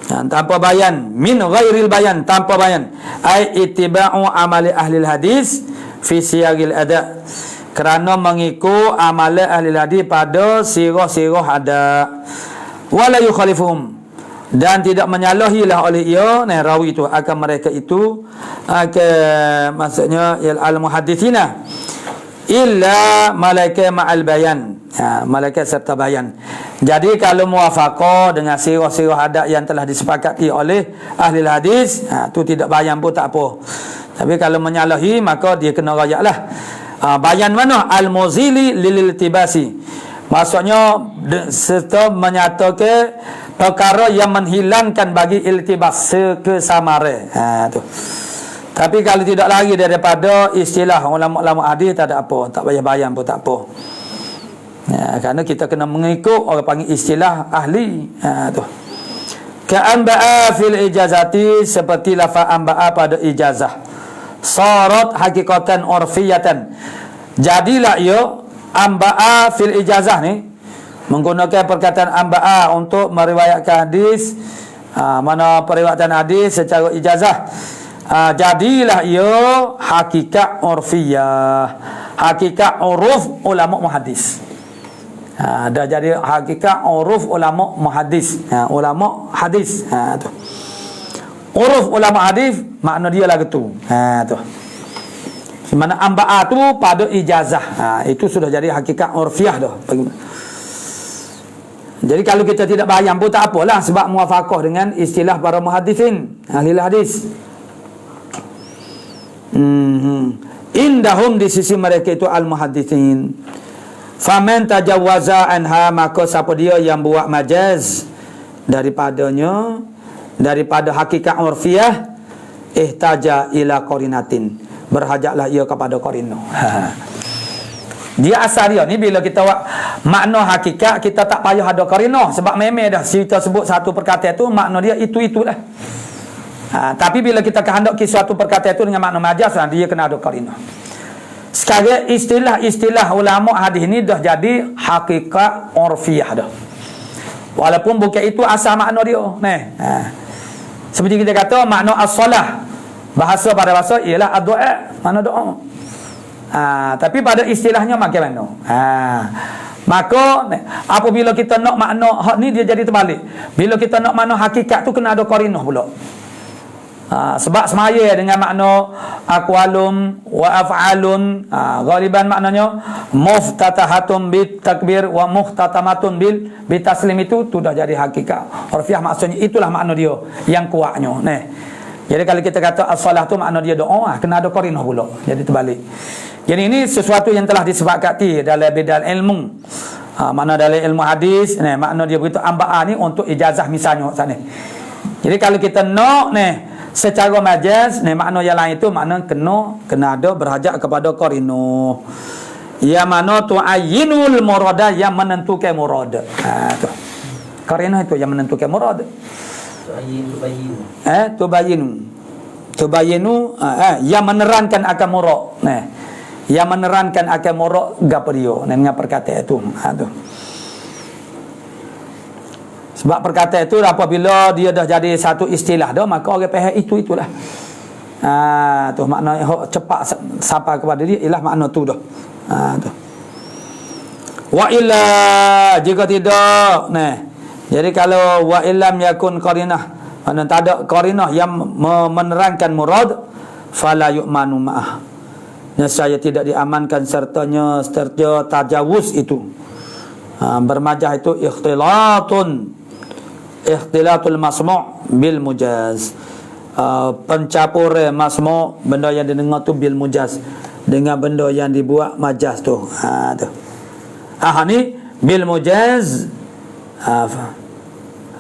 tanpa bayan, min ghairil bayan, tanpa bayan, ai ittiba'u amali ahli hadis fi siyagil ada, kerana mengikut amalan ahli hadis pada sirah-sirah ada. Wala yukhalifuhum, dan tidak menyalahilah oleh ia rawi itu akan mereka itu, maksudnya al-muhadditsina, illa malaikat ma'al bayan, malaikat serta bayan. Jadi kalau muwafaqah dengan sirah-sirah adat yang telah disepakati oleh ahli hadis, tu tidak bayan pun tak apa. Tapi kalau menyalahi, maka dia kena rayaklah. Bayan mana? Al-muzili lil-iltibasi. Maksudnya serta menyatakan perkara yang menghilangkan bagi iltibas, sekesamaran. Tu. Tapi kalau tidak lagi daripada istilah ulama-ulama hadis, tak ada apa, tak payah bayan pun tak apa. Kerana kita kena mengikut orang panggil istilah ahli. Tu. Ka'anba'a fil ijazati, seperti lafaz anba'a pada ijazah. Sarat hakikatan urfiyatan. Jadilah ia anba'a fil ijazah ni menggunakan perkataan anba'a untuk meriwayatkan hadis. Mana periwayatan hadis secara ijazah. Jadilah ia hakikat urfiyah, hakikat uruf ulama muhaddis. Dah jadi hakikat uruf ulama muhaddis. Ulama hadis. Tu. Uruf ulama hadis makna dia lagu tu. Tu. Mana amba'a tu pada ijazah. Itu sudah jadi hakikat urfiyah dah. Jadi kalau kita tidak bayang pun tak apalah, sebab muwafaqah dengan istilah para muhaddisin, ahli hadis. Indahum, di sisi mereka itu al-muhaddisin. Faman tajawwaza anha, maka siapa dia yang buat majaz daripadanya, daripada hakikat urfiyah, ihtaja ila qarinatin, berhajatlah ia kepada qarinah. Dia asal dia ni, bila kita buat makna hakikat, kita tak payah ada qarinah, sebab memang dah kita sebut satu perkataan tu makna dia itu-itulah. Tapi bila kita kehendaki suatu perkataan itu dengan makna majaz, dia kena ada qarinah. Sekarang istilah-istilah ulama hadis ni dah jadi hakikat urfiyah dah. Walaupun bukan itu asal makna dia. Seperti kita kata makna as-salah, bahasa pada bahasa ialah ad-du'a, makna doa. Tapi pada istilahnya macam mana? Maka apabila kita nak makna hak ni, dia jadi terbalik. Bila kita nak makna hakikat tu, kena ada qarinah pula. Sebab semaya dengan makna aqwalum wa af'alun, ghaliban maknanya muftatahatun bit takbir wa muhtatamatun bil bitaslim, itu dah jadi hakikat urfiyah. Maksudnya itulah makna dia yang kuatnya. Jadi kalau kita kata as-salah tu makna dia doa, kena ada qarinah pula. Jadi terbalik. Jadi ini sesuatu yang telah disepakati dalam bidang ilmu. Makna dalam ilmu hadis, makna dia begitu. Amba'a ni untuk ijazah misalnya sana. Jadi kalau kita nak secara majaz, makna yang lain itu makna kena ada berhajat kepada qarinah. Yang mana tu'ayyinul murada, yang menentukan murad. Tu. Qarinah itu yang menentukan murad. Tubayyinu yang menerangkan akan murad. Yang menerangkan akan murad gapo dia dengan perkataan itu. Tu. Sebab perkataan itu apabila dia dah jadi satu istilah dah, maka orang faham itulah. Tu makna cepat sampai kepada dia ialah makna tu dah. Tu. Wa illa, jika tidak, jadi kalau wa illam yakun qarinah, makna tak ada qarinah yang menerangkan murad, fala yu'manu ma'ah, nescaya tidak diamankan sertanya tajawuz itu. Bermajaz itu ikhtilatul masmu' bil mujaz, pencampur masmu' benda yang didengar tu bil mujaz dengan benda yang dibuat majaz tu. Tu. Ni bil mujaz.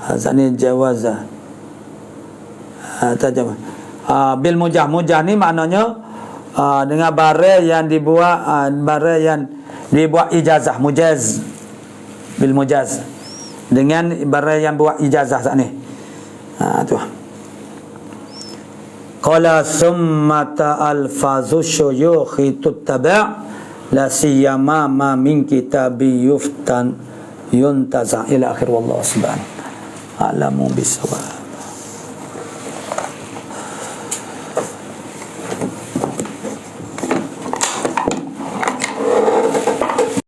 Azani jawaza. Tajam. Bil mujaz. Mujaz ni maknanya dengan barang yang dibuat, barang yang dibuat ijazah, mujaz. Bil mujaz, dengan barang yang buat ijazah saat ni. Tu. Qala summa ta'alfazu syuyukhi tuttaba' la siyama ma min kitabi yuftan yuntaza ila akhir. Wallahu subhanahu alamu bisawab.